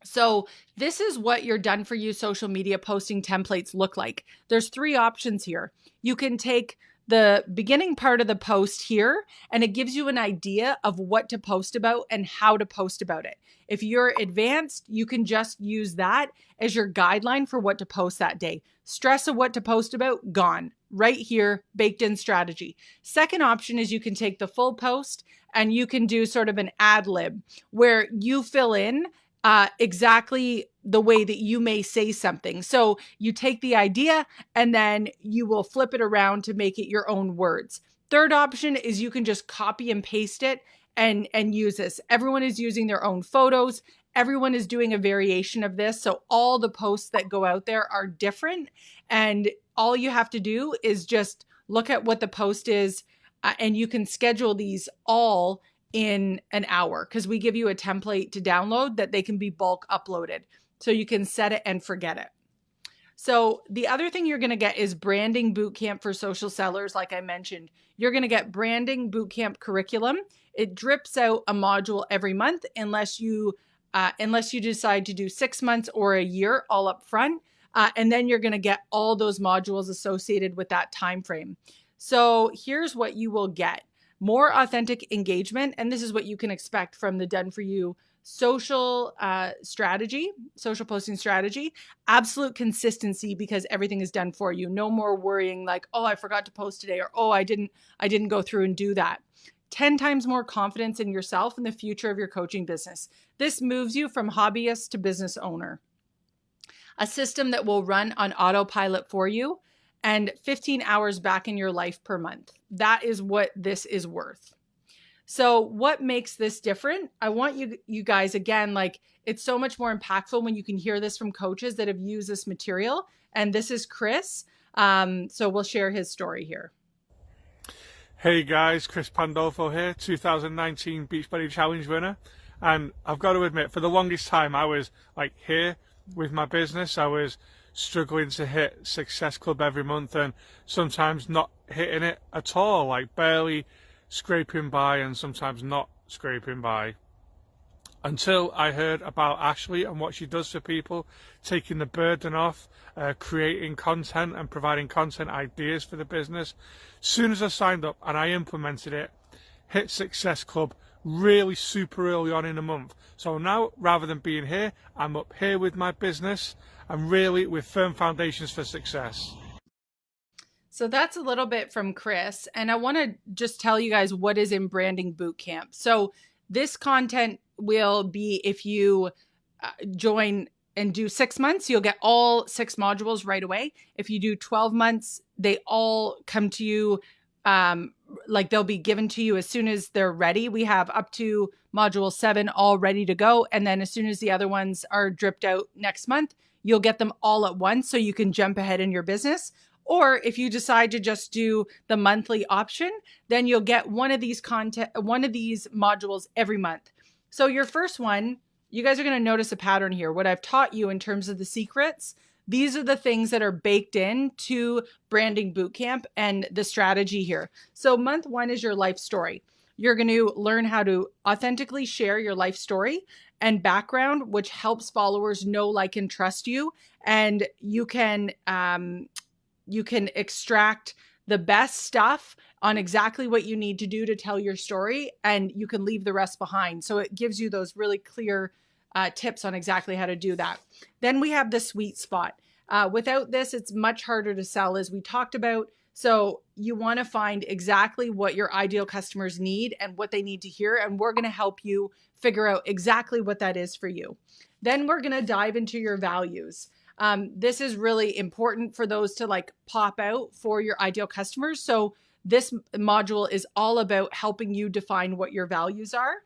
So this is what your Done For You social media posting templates look like. There's 3 options here. You can take the beginning part of the post here, and it gives you an idea of what to post about and how to post about it. If you're advanced, you can just use that as your guideline for what to post that day. Stress of what to post about, gone. right here, baked in strategy. Second option is you can take the full post and you can do sort of an ad lib where you fill in exactly the way that you may say something. So you take the idea and then you will flip it around to make it your own words. Third option is you can just copy and paste it and use this. Everyone is using their own photos. Everyone is doing a variation of this. So all the posts that go out there are different. And all you have to do is just look at what the post is, and you can schedule these all in an hour because we give you a template to download that they can be bulk uploaded. So you can set it and forget it. So the other thing you're going to get is branding bootcamp for social sellers. Like I mentioned, you're going to get branding bootcamp curriculum. It drips out a module every month unless you decide to do 6 months or a year all up front. And then you're going to get all those modules associated with that time frame. So here's what you will get. More authentic engagement. And this is what you can expect from the Done For You social strategy, social posting strategy. Absolute consistency because everything is done for you. No more worrying like, oh, I forgot to post today, or oh, I didn't go through and do that. 10 times more confidence in yourself and the future of your coaching business. This moves you from hobbyist to business owner. A system that will run on autopilot for you, and 15 hours back in your life per month. That is what this is worth. So what makes this different? I want you guys, again, like it's so much more impactful when you can hear this from coaches that have used this material. And this is Chris. So we'll share his story here. Hey guys, Chris Pandolfo here, 2019 Beachbody Challenge winner. And I've got to admit, for the longest time, I was like here with my business. I was struggling to hit Success Club every month and sometimes not hitting it at all, like barely scraping by and sometimes not scraping by. Until I heard about Ashley and what she does for people, taking the burden off, creating content and providing content ideas for the business. As soon as I signed up and I implemented it, hit Success Club really super early on in the month. So now, rather than being here, I'm up here with my business and really with firm foundations for success. So that's a little bit from Chris. And I want to just tell you guys what is in Branding Bootcamp. So this content will be, if you join and do 6 months, you'll get all 6 modules right away. If you do 12 months, they all come to you, like they'll be given to you as soon as they're ready. We have up to module 7 all ready to go. And then as soon as the other ones are dripped out next month, you'll get them all at once so you can jump ahead in your business. Or if you decide to just do the monthly option, then you'll get one of these modules every month. So your first one, you guys are going to notice a pattern here. What I've taught you in terms of the secrets, these are the things that are baked in to Branding Bootcamp and the strategy here. So month 1 is your life story. You're going to learn how to authentically share your life story and background, which helps followers know, like, and trust you. And you can extract the best stuff on exactly what you need to do to tell your story, and you can leave the rest behind. So it gives you those really clear tips on exactly how to do that. Then we have the sweet spot. Without this, it's much harder to sell, as we talked about. So you want to find exactly what your ideal customers need and what they need to hear. And we're going to help you figure out exactly what that is for you. Then we're going to dive into your values. This is really important for those to like pop out for your ideal customers. So this module is all about helping you define what your values are.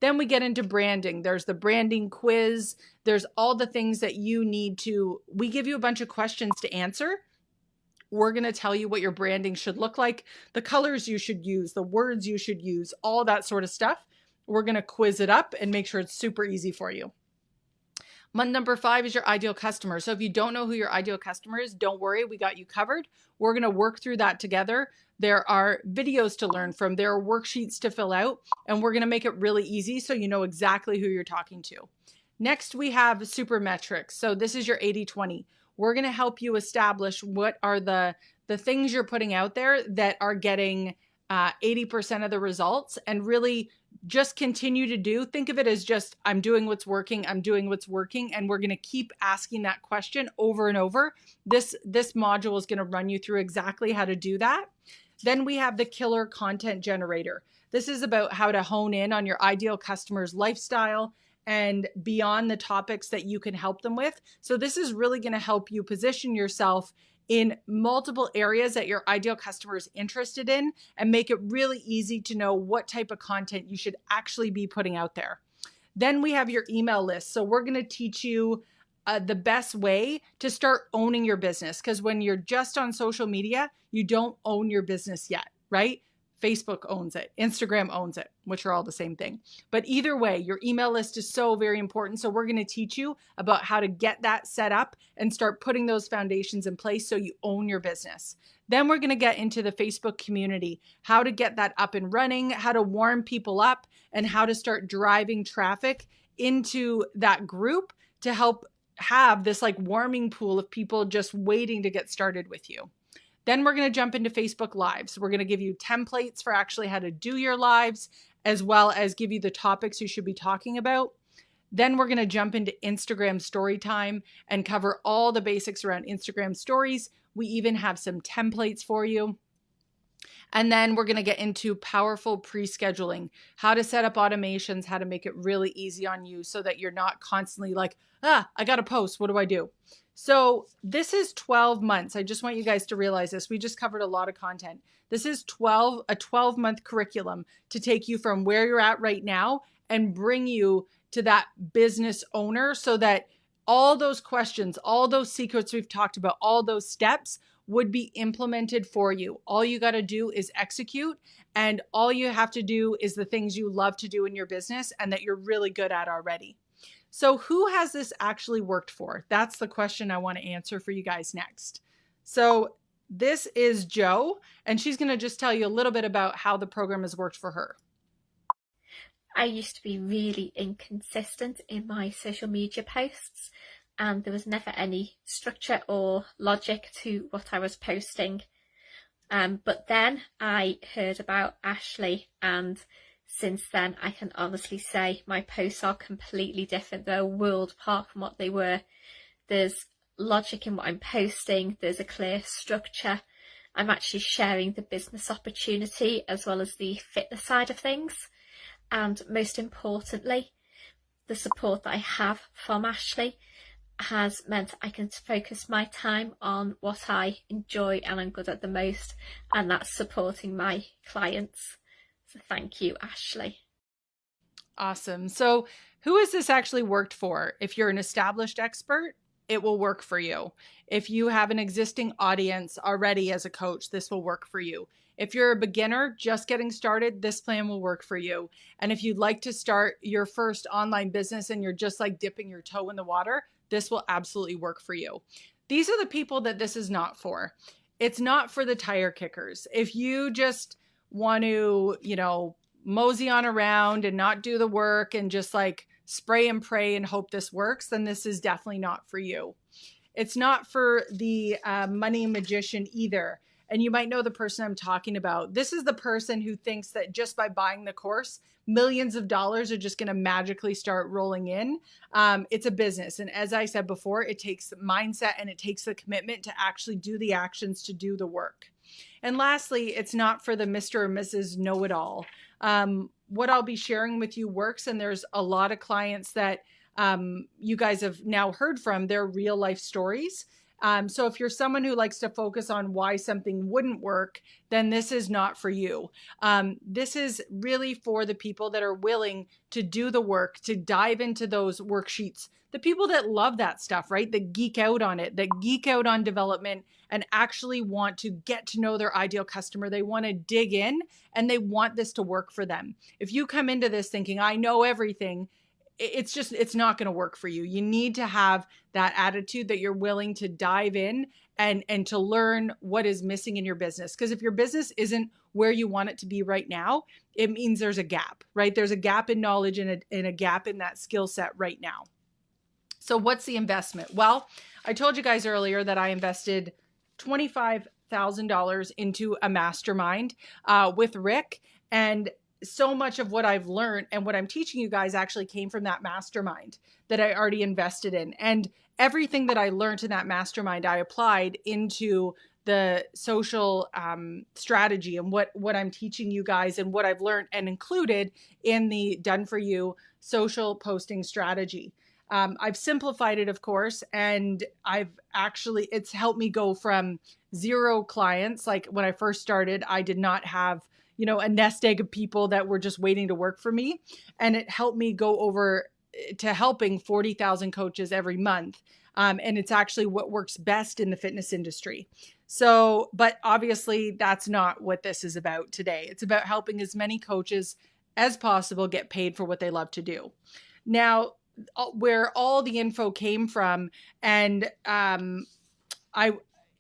Then we get into branding. There's the branding quiz. There's all the things that you need to, we give you a bunch of questions to answer. We're going to tell you what your branding should look like, the colors you should use, the words you should use, all that sort of stuff. We're going to quiz it up and make sure it's super easy for you. Month number 5 is your ideal customer. So if you don't know who your ideal customer is, don't worry, we got you covered. We're going to work through that together. There are videos to learn from, there are worksheets to fill out, and we're going to make it really easy so you know exactly who you're talking to. Next, we have super metrics. So this is your 80-20. We're going to help you establish what are the things you're putting out there that are getting 80% of the results, and really just continue to do. Think of it as just, I'm doing what's working. I'm doing what's working. And we're going to keep asking that question over and over. This module is going to run you through exactly how to do that. Then we have the killer content generator. This is about how to hone in on your ideal customer's lifestyle and beyond the topics that you can help them with. So this is really going to help you position yourself in multiple areas that your ideal customer is interested in and make it really easy to know what type of content you should actually be putting out there. Then we have your email list. So we're going to teach you the best way to start owning your business, because when you're just on social media, you don't own your business yet, right? Facebook owns it, Instagram owns it, which are all the same thing. But either way, your email list is so very important. So we're going to teach you about how to get that set up and start putting those foundations in place so you own your business. Then we're going to get into the Facebook community, how to get that up and running, how to warm people up, and how to start driving traffic into that group to help have this like warming pool of people just waiting to get started with you. Then we're going to jump into Facebook Lives. We're going to give you templates for actually how to do your lives, as well as give you the topics you should be talking about. Then we're going to jump into Instagram story time and cover all the basics around Instagram stories. We even have some templates for you. And then we're going to get into powerful pre-scheduling, how to set up automations, how to make it really easy on you so that you're not constantly like, I got to post. What do I do? So this is 12 months. I just want you guys to realize this. We just covered a lot of content. This is a 12-month curriculum to take you from where you're at right now and bring you to that business owner so that all those questions, all those secrets we've talked about, all those steps would be implemented for you. All you got to do is execute, and all you have to do is the things you love to do in your business and that you're really good at already. So who has this actually worked for? That's the question I want to answer for you guys next. So this is Jo, and she's going to just tell you a little bit about how the program has worked for her. I used to be really inconsistent in my social media posts, and there was never any structure or logic to what I was posting. But then I heard about Ashley, and since then I can honestly say my posts are completely different. They're a world apart from what they were. There's logic in what I'm posting, there's a clear structure. I'm actually sharing the business opportunity as well as the fitness side of things. And most importantly, the support that I have from Ashley has meant I can focus my time on what I enjoy and I'm good at the most, and that's supporting my clients. So thank you, Ashley. Awesome. So who has this actually worked for? If you're an established expert, it will work for you. If you have an existing audience already as a coach, this will work for you. If you're a beginner just getting started, this plan will work for you. And if you'd like to start your first online business and you're just like dipping your toe in the water, this will absolutely work for you. These are the people that this is not for. It's not for the tire kickers. If you just want to, mosey on around and not do the work and just like spray and pray and hope this works, then this is definitely not for you. It's not for the money magician either. And you might know the person I'm talking about. This is the person who thinks that just by buying the course, millions of dollars are just going to magically start rolling in. It's a business. And as I said before, it takes mindset and it takes the commitment to actually do the actions to do the work. And lastly, it's not for the Mr. or Mrs. Know-it-all. What I'll be sharing with you works, and there's a lot of clients that you guys have now heard from, their real life stories. So if you're someone who likes to focus on why something wouldn't work, then this is not for you. This is really for the people that are willing to do the work, to dive into those worksheets, the people that love that stuff, right? That geek out on it, that geek out on development and actually want to get to know their ideal customer. They want to dig in and they want this to work for them. If you come into this thinking, I know everything, it's not going to work for you. You need to have that attitude that you're willing to dive in and to learn what is missing in your business. Because if your business isn't where you want it to be right now, it means there's a gap, right? There's a gap in knowledge and a gap in that skill set right now. So what's the investment? Well, I told you guys earlier that I invested $25,000 into a mastermind with Rick. And so much of what I've learned and what I'm teaching you guys actually came from that mastermind that I already invested in. And everything that I learned in that mastermind, I applied into the social strategy and what I'm teaching you guys and what I've learned and included in the Done For You social posting strategy. I've simplified it, of course, and it's helped me go from 0 clients. Like when I first started, I did not have, a nest egg of people that were just waiting to work for me. And it helped me go over to helping 40,000 coaches every month. And it's actually what works best in the fitness industry. So, but obviously that's not what this is about today. It's about helping as many coaches as possible get paid for what they love to do. Now, where all the info came from, and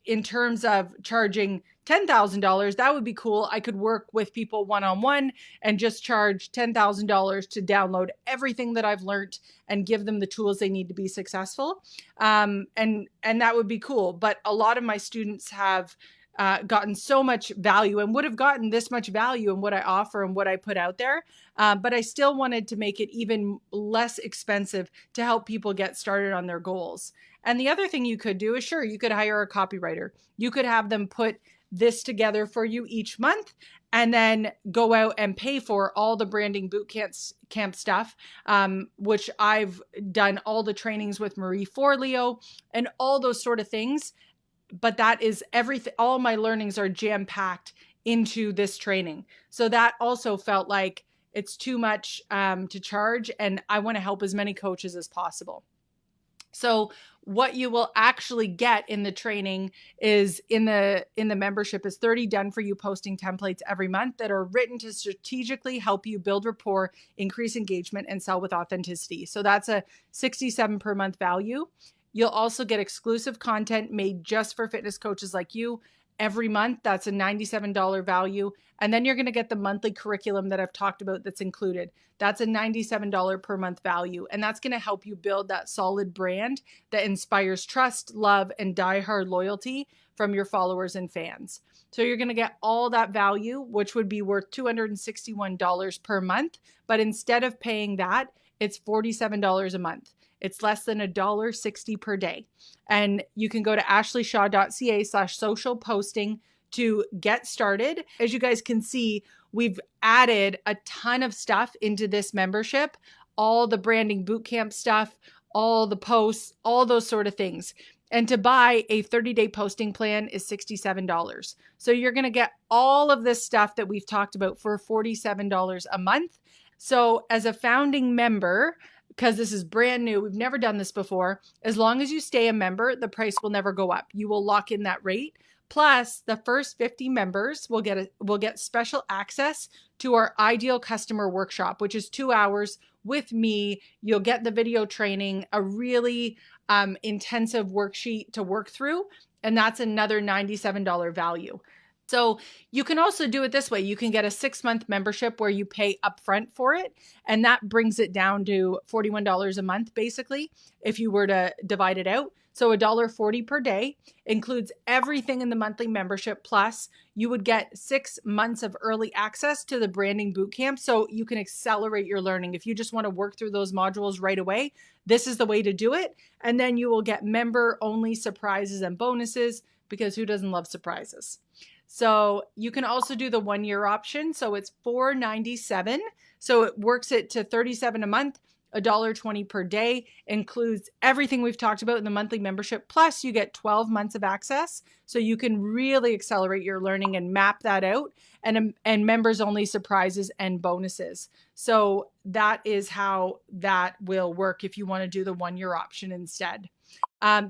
in terms of charging $10,000, that would be cool. I could work with people one-on-one and just charge $10,000 to download everything that I've learned and give them the tools they need to be successful. And that would be cool. But a lot of my students have gotten so much value and would have gotten this much value in what I offer and what I put out there. But I still wanted to make it even less expensive to help people get started on their goals. And the other thing you could do is, sure, you could hire a copywriter. You could have them put this together for you each month and then go out and pay for all the branding boot camp stuff, which I've done all the trainings with Marie Forleo and all those sort of things. But that is everything. All my learnings are jam-packed into this training. So that also felt like it's too much to charge, and I want to help as many coaches as possible. So what you will actually get in the training is in the membership is 30 Done For You posting templates every month that are written to strategically help you build rapport, increase engagement, and sell with authenticity. So that's a $67 per month value. You'll also get exclusive content made just for fitness coaches like you every month. That's a $97 value. And then you're going to get the monthly curriculum that I've talked about that's included. That's a $97 per month value. And that's going to help you build that solid brand that inspires trust, love, and diehard loyalty from your followers and fans. So you're going to get all that value, which would be worth $261 per month. But instead of paying that, it's $47 a month. It's less than $1.60 per day. And you can go to ashleyshaw.ca/social posting to get started. As you guys can see, we've added a ton of stuff into this membership, all the branding bootcamp stuff, all the posts, all those sort of things. And to buy a 30-day posting plan is $67. So you're going to get all of this stuff that we've talked about for $47 a month. So as a founding member, because this is brand new, we've never done this before, as long as you stay a member, the price will never go up. You will lock in that rate. Plus, the first 50 members will get special access to our Ideal Customer Workshop, which is 2 hours with me. You'll get the video training, a really intensive worksheet to work through, and that's another $97 value. So you can also do it this way. You can get a 6-month membership where you pay upfront for it, and that brings it down to $41 a month, basically, if you were to divide it out. So $1.40 per day includes everything in the monthly membership. Plus, you would get 6 months of early access to the branding bootcamp, so you can accelerate your learning. If you just want to work through those modules right away, this is the way to do it. And then you will get member-only surprises and bonuses, because who doesn't love surprises? So you can also do the 1-year option. So it's $497. So it works it to $37 a month, $1.20 per day, includes everything we've talked about in the monthly membership. Plus you get 12 months of access. So you can really accelerate your learning and map that out, and members only surprises and bonuses. So that is how that will work if you want to do the 1-year option instead.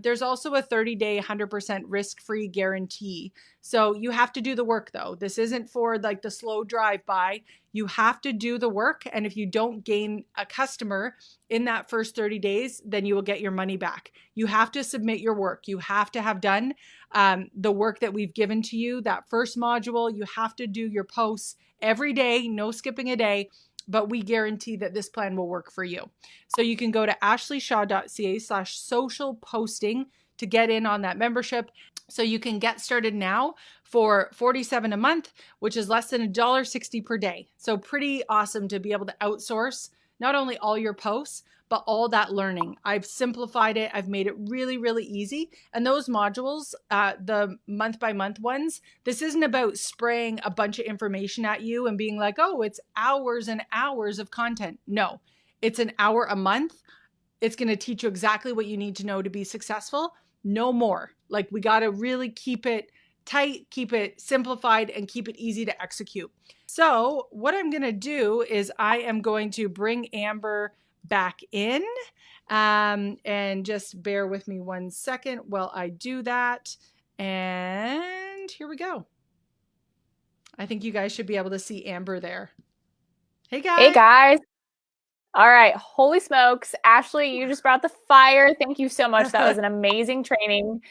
There's also a 30-day 100% risk-free guarantee. So you have to do the work though. This isn't for like the slow drive-by. You have to do the work. And if you don't gain a customer in that first 30 days, then you will get your money back. You have to submit your work. You have to have done the work that we've given to you. That first module, you have to do your posts every day, no skipping a day. But we guarantee that this plan will work for you. So you can go to ashleyshaw.ca/social posting to get in on that membership. So you can get started now for $47 a month, which is less than $1.60 per day. So pretty awesome to be able to outsource not only all your posts, but all that learning. I've simplified it. I've made it really, really easy. And those modules, the month by month ones, this isn't about spraying a bunch of information at you and being like, oh, it's hours and hours of content. No, it's an hour a month. It's going to teach you exactly what you need to know to be successful. No more. Like, we got to really keep it tight, keep it simplified, and keep it easy to execute. So what I'm going to do is I am going to bring Amber back in, and just bear with me 1 second while I do that. And here we go. I think you guys should be able to see Amber there. Hey guys. Hey guys. All right. Holy smokes. Ashley, you just brought the fire. Thank you so much. That was an amazing training.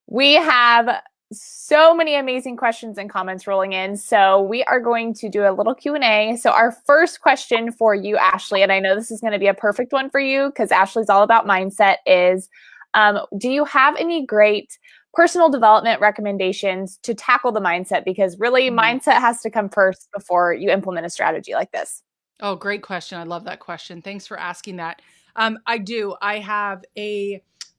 We have so many amazing questions and comments rolling in. So we are going to do a little Q&A. So our first question for you, Ashley, and I know this is going to be a perfect one for you because Ashley's all about mindset, is do you have any great personal development recommendations to tackle the mindset? Because really mindset has to come first before you implement a strategy like this. Oh, great question. I love that question. Thanks for asking that. I do. I have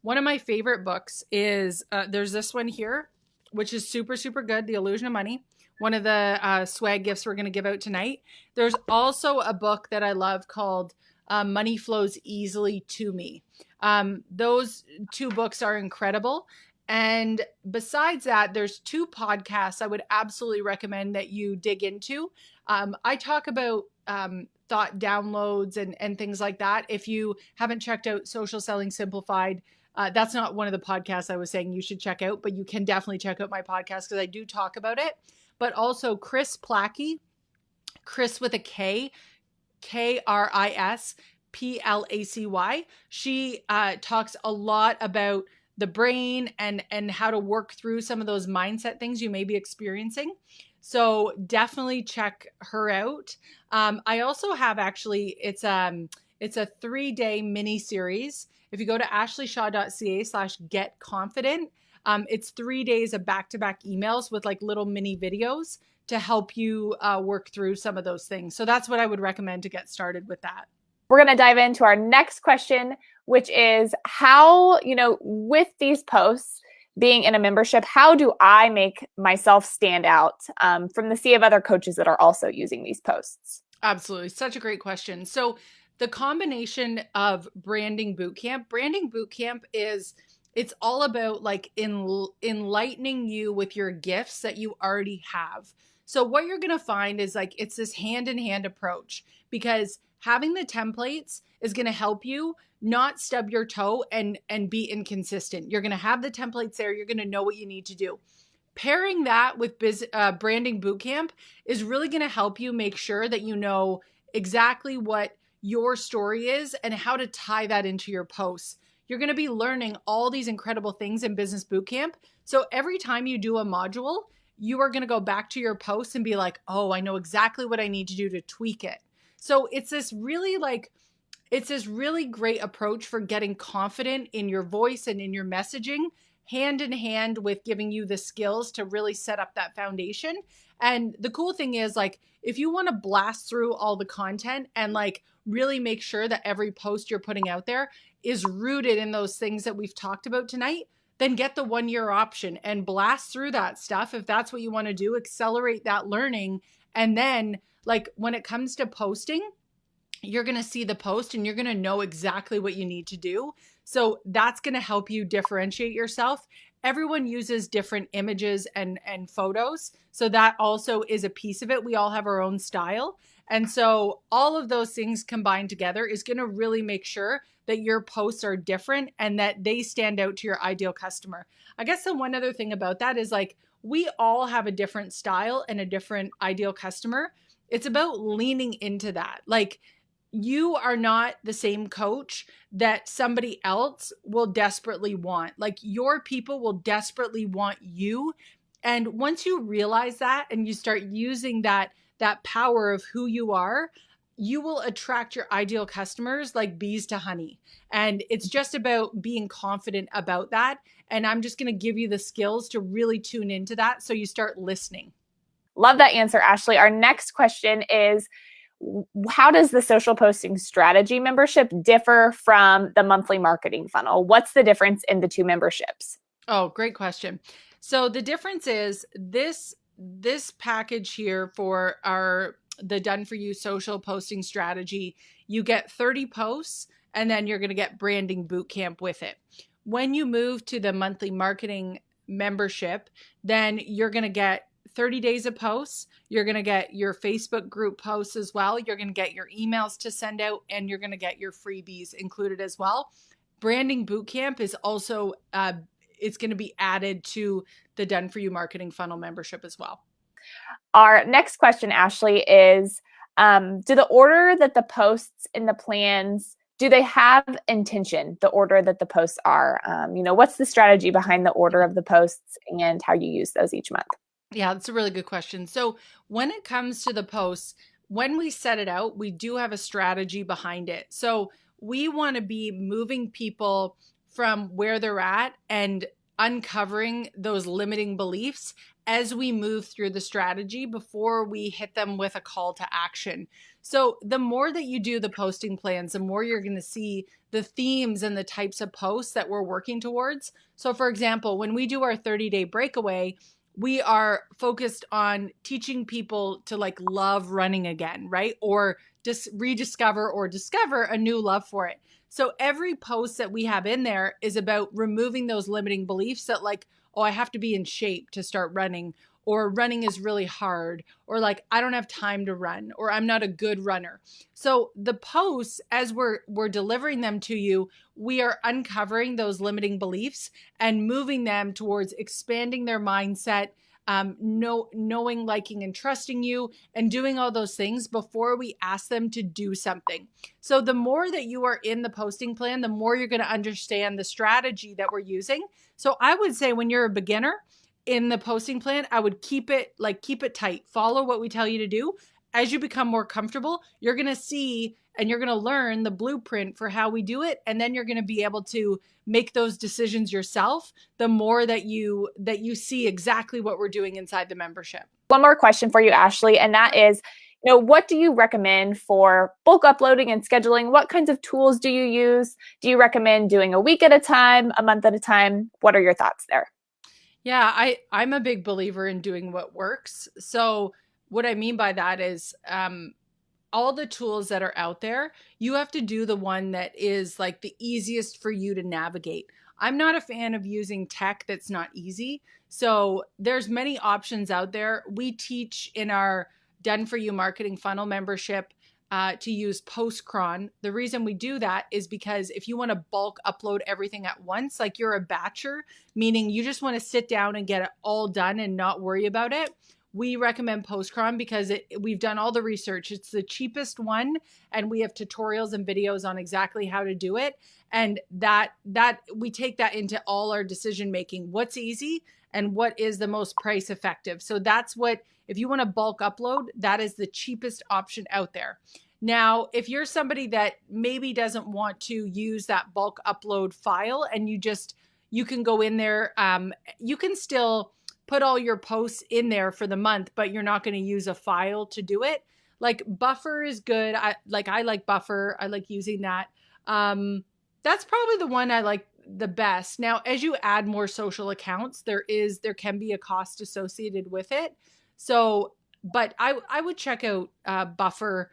one of my favorite books is, there's this one here, which is super, super good. The Illusion of Money. One of the swag gifts we're going to give out tonight. There's also a book that I love called Money Flows Easily to Me. Those two books are incredible. And besides that, there's 2 podcasts I would absolutely recommend that you dig into. I talk about thought downloads and things like that. If you haven't checked out Social Selling Simplified, that's not one of the podcasts I was saying you should check out, but you can definitely check out my podcast because I do talk about it. But also Chris Plackey, Chris with a K, KrisPlacy. She talks a lot about the brain and how to work through some of those mindset things you may be experiencing. So definitely check her out. I also have actually, it's a 3-day mini series. If you go to ashleyshaw.ca/getconfident, it's 3 days of back-to-back emails with like little mini videos to help you work through some of those things. So that's what I would recommend to get started with that. We're going to dive into our next question, which is how, with these posts, being in a membership, how do I make myself stand out from the sea of other coaches that are also using these posts? Absolutely. Such a great question. So the combination of Branding Bootcamp it's all about like enlightening you with your gifts that you already have. So what you're going to find is like, it's this hand-in-hand approach, because having the templates is going to help you not stub your toe and be inconsistent. You're going to have the templates there. You're going to know what you need to do. Pairing that with Branding Bootcamp is really going to help you make sure that you know exactly what your story is and how to tie that into your posts. You're going to be learning all these incredible things in Business Bootcamp. So every time you do a module, you are going to go back to your posts and be like, oh, I know exactly what I need to do to tweak it. So it's this really great approach for getting confident in your voice and in your messaging, hand in hand with giving you the skills to really set up that foundation. And the cool thing is, like, if you want to blast through all the content and like really make sure that every post you're putting out there is rooted in those things that we've talked about tonight, then get the 1-year option and blast through that stuff. If that's what you want to do, accelerate that learning. And then like when it comes to posting, you're going to see the post and you're going to know exactly what you need to do. So that's going to help you differentiate yourself. Everyone uses different images and photos. So that also is a piece of it. We all have our own style. And so all of those things combined together is going to really make sure that your posts are different and that they stand out to your ideal customer. I guess the one other thing about that is like, we all have a different style and a different ideal customer. It's about leaning into that. Like, you are not the same coach that somebody else will desperately want. Like, your people will desperately want you. And once you realize that and you start using that power of who you are, you will attract your ideal customers like bees to honey. And it's just about being confident about that. And I'm just going to give you the skills to really tune into that so you start listening. Love that answer, Ashley. Our next question is, how does the social posting strategy membership differ from the monthly marketing funnel? What's the difference in the two memberships? Oh, great question. So the difference is this package here for the Done For You social posting strategy, you get 30 posts and then you're going to get branding bootcamp with it. When you move to the monthly marketing membership, then you're going to get 30 days of posts. You're going to get your Facebook group posts as well. You're going to get your emails to send out, and you're going to get your freebies included as well. Branding bootcamp is also, it's going to be added to the Done For You marketing funnel membership as well. Our next question, Ashley, is do the order that the posts in the plans, do they have intention, the order that the posts are? What's the strategy behind the order of the posts and how you use those each month? Yeah, that's a really good question. So when it comes to the posts, when we set it out, we do have a strategy behind it. So we want to be moving people from where they're at and uncovering those limiting beliefs as we move through the strategy before we hit them with a call to action. So the more that you do the posting plans, the more you're going to see the themes and the types of posts that we're working towards. So for example, when we do our 30-day breakaway, we are focused on teaching people to like love running again, right? Or just rediscover or discover a new love for it. So every post that we have in there is about removing those limiting beliefs that like, oh, I have to be in shape to start running, or running is really hard, or like, I don't have time to run, or I'm not a good runner. So the posts, as we're delivering them to you, we are uncovering those limiting beliefs and moving them towards expanding their mindset, knowing, liking, and trusting you, and doing all those things before we ask them to do something. So the more that you are in the posting plan, the more you're going to understand the strategy that we're using. So I would say when you're a beginner in the posting plan, I would keep it tight. Follow what we tell you to do. As you become more comfortable, you're going to see and you're going to learn the blueprint for how we do it. And then you're going to be able to make those decisions yourself the more that you see exactly what we're doing inside the membership. One more question for you, Ashley, and that is, what do you recommend for bulk uploading and scheduling? What kinds of tools do you use? Do you recommend doing a week at a time, a month at a time? What are your thoughts there? Yeah, I'm a big believer in doing what works. So what I mean by that is all the tools that are out there, you have to do the one that is like the easiest for you to navigate. I'm not a fan of using tech that's not easy. So there's many options out there. We teach in our Done For You marketing funnel membership to use Postcron. The reason we do that is because if you want to bulk upload everything at once, like you're a batcher, meaning you just want to sit down and get it all done and not worry about it, we recommend Postcron because we've done all the research. It's the cheapest one, and we have tutorials and videos on exactly how to do it. And that we take that into all our decision making. What's easy and what is the most price effective. So that's what, if you want to bulk upload, that is the cheapest option out there. Now, if you're somebody that maybe doesn't want to use that bulk upload file and you can go in there, you can still put all your posts in there for the month, but you're not going to use a file to do it. Like Buffer is good. I like Buffer. I like using that. That's probably the one I like the best. Now, as you add more social accounts, there can be a cost associated with it. So, but I would check out Buffer,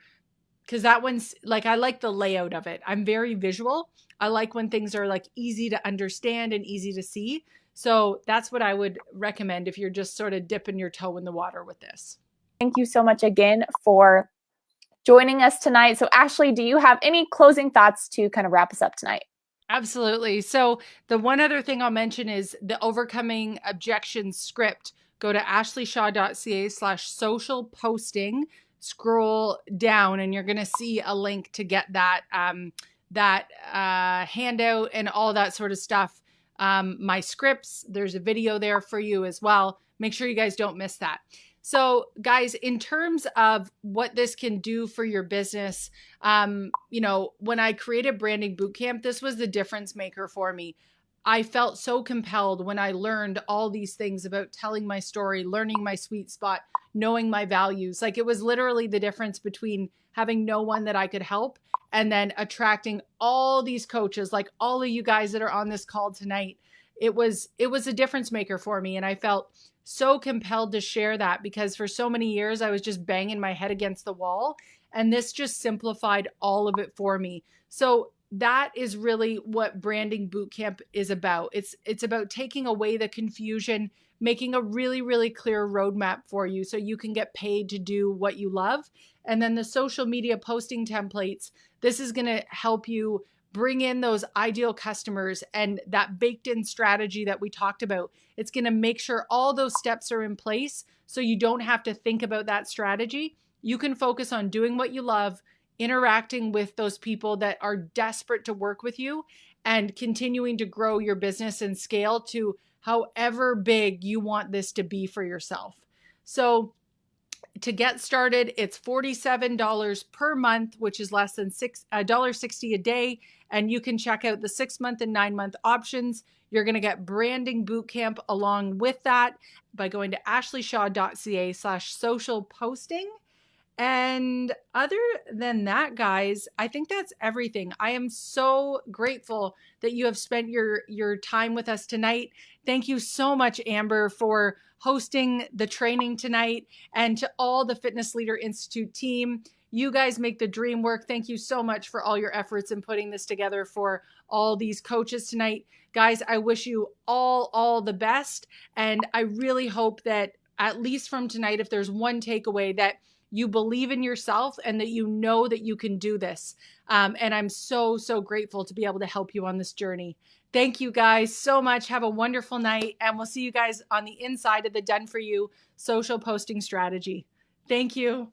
because that one's like, I like the layout of it. I'm very visual. I like when things are like easy to understand and easy to see. So that's what I would recommend if you're just sort of dipping your toe in the water with this. Thank you so much again for joining us tonight. So Ashley, do you have any closing thoughts to kind of wrap us up tonight? Absolutely. So the one other thing I'll mention is the Overcoming Objections script. Go to ashleyshaw.ca/social posting. Scroll down and you're going to see a link to get that handout and all that sort of stuff. My scripts, there's a video there for you as well. Make sure you guys don't miss that. So guys, in terms of what this can do for your business, you know, when I created Branding Bootcamp, this was the difference maker for me. I felt so compelled when I learned all these things about telling my story, learning my sweet spot, knowing my values. Like, it was literally the difference between having no one that I could help and then attracting all these coaches, like all of you guys that are on this call tonight. It was a difference maker for me. And I felt so compelled to share that because for so many years I was just banging my head against the wall, and this just simplified all of it for me. So that is really what Branding Bootcamp is about. It's about taking away the confusion, making a really, really clear roadmap for you so you can get paid to do what you love. And then the social media posting templates, this is going to help you bring in those ideal customers and that baked in strategy that we talked about. It's going to make sure all those steps are in place so you don't have to think about that strategy. You can focus on doing what you love, interacting with those people that are desperate to work with you, and continuing to grow your business and scale to however big you want this to be for yourself. So to get started, it's $47 per month, which is less than $1.60 a day. And you can check out the 6-month and 9-month options. You're going to get Branding Bootcamp along with that by going to ashleyshaw.ca/social posting. And other than that, guys, I think that's everything. I am so grateful that you have spent your time with us tonight. Thank you so much, Amber, for hosting the training tonight, and to all the Fitness Leader Institute team. You guys make the dream work. Thank you so much for all your efforts in putting this together for all these coaches tonight. Guys, I wish you all the best. And I really hope that at least from tonight, if there's one takeaway, that you believe in yourself and that you know that you can do this. And I'm so grateful to be able to help you on this journey. Thank you guys so much. Have a wonderful night. And we'll see you guys on the inside of the Done For You social posting strategy. Thank you.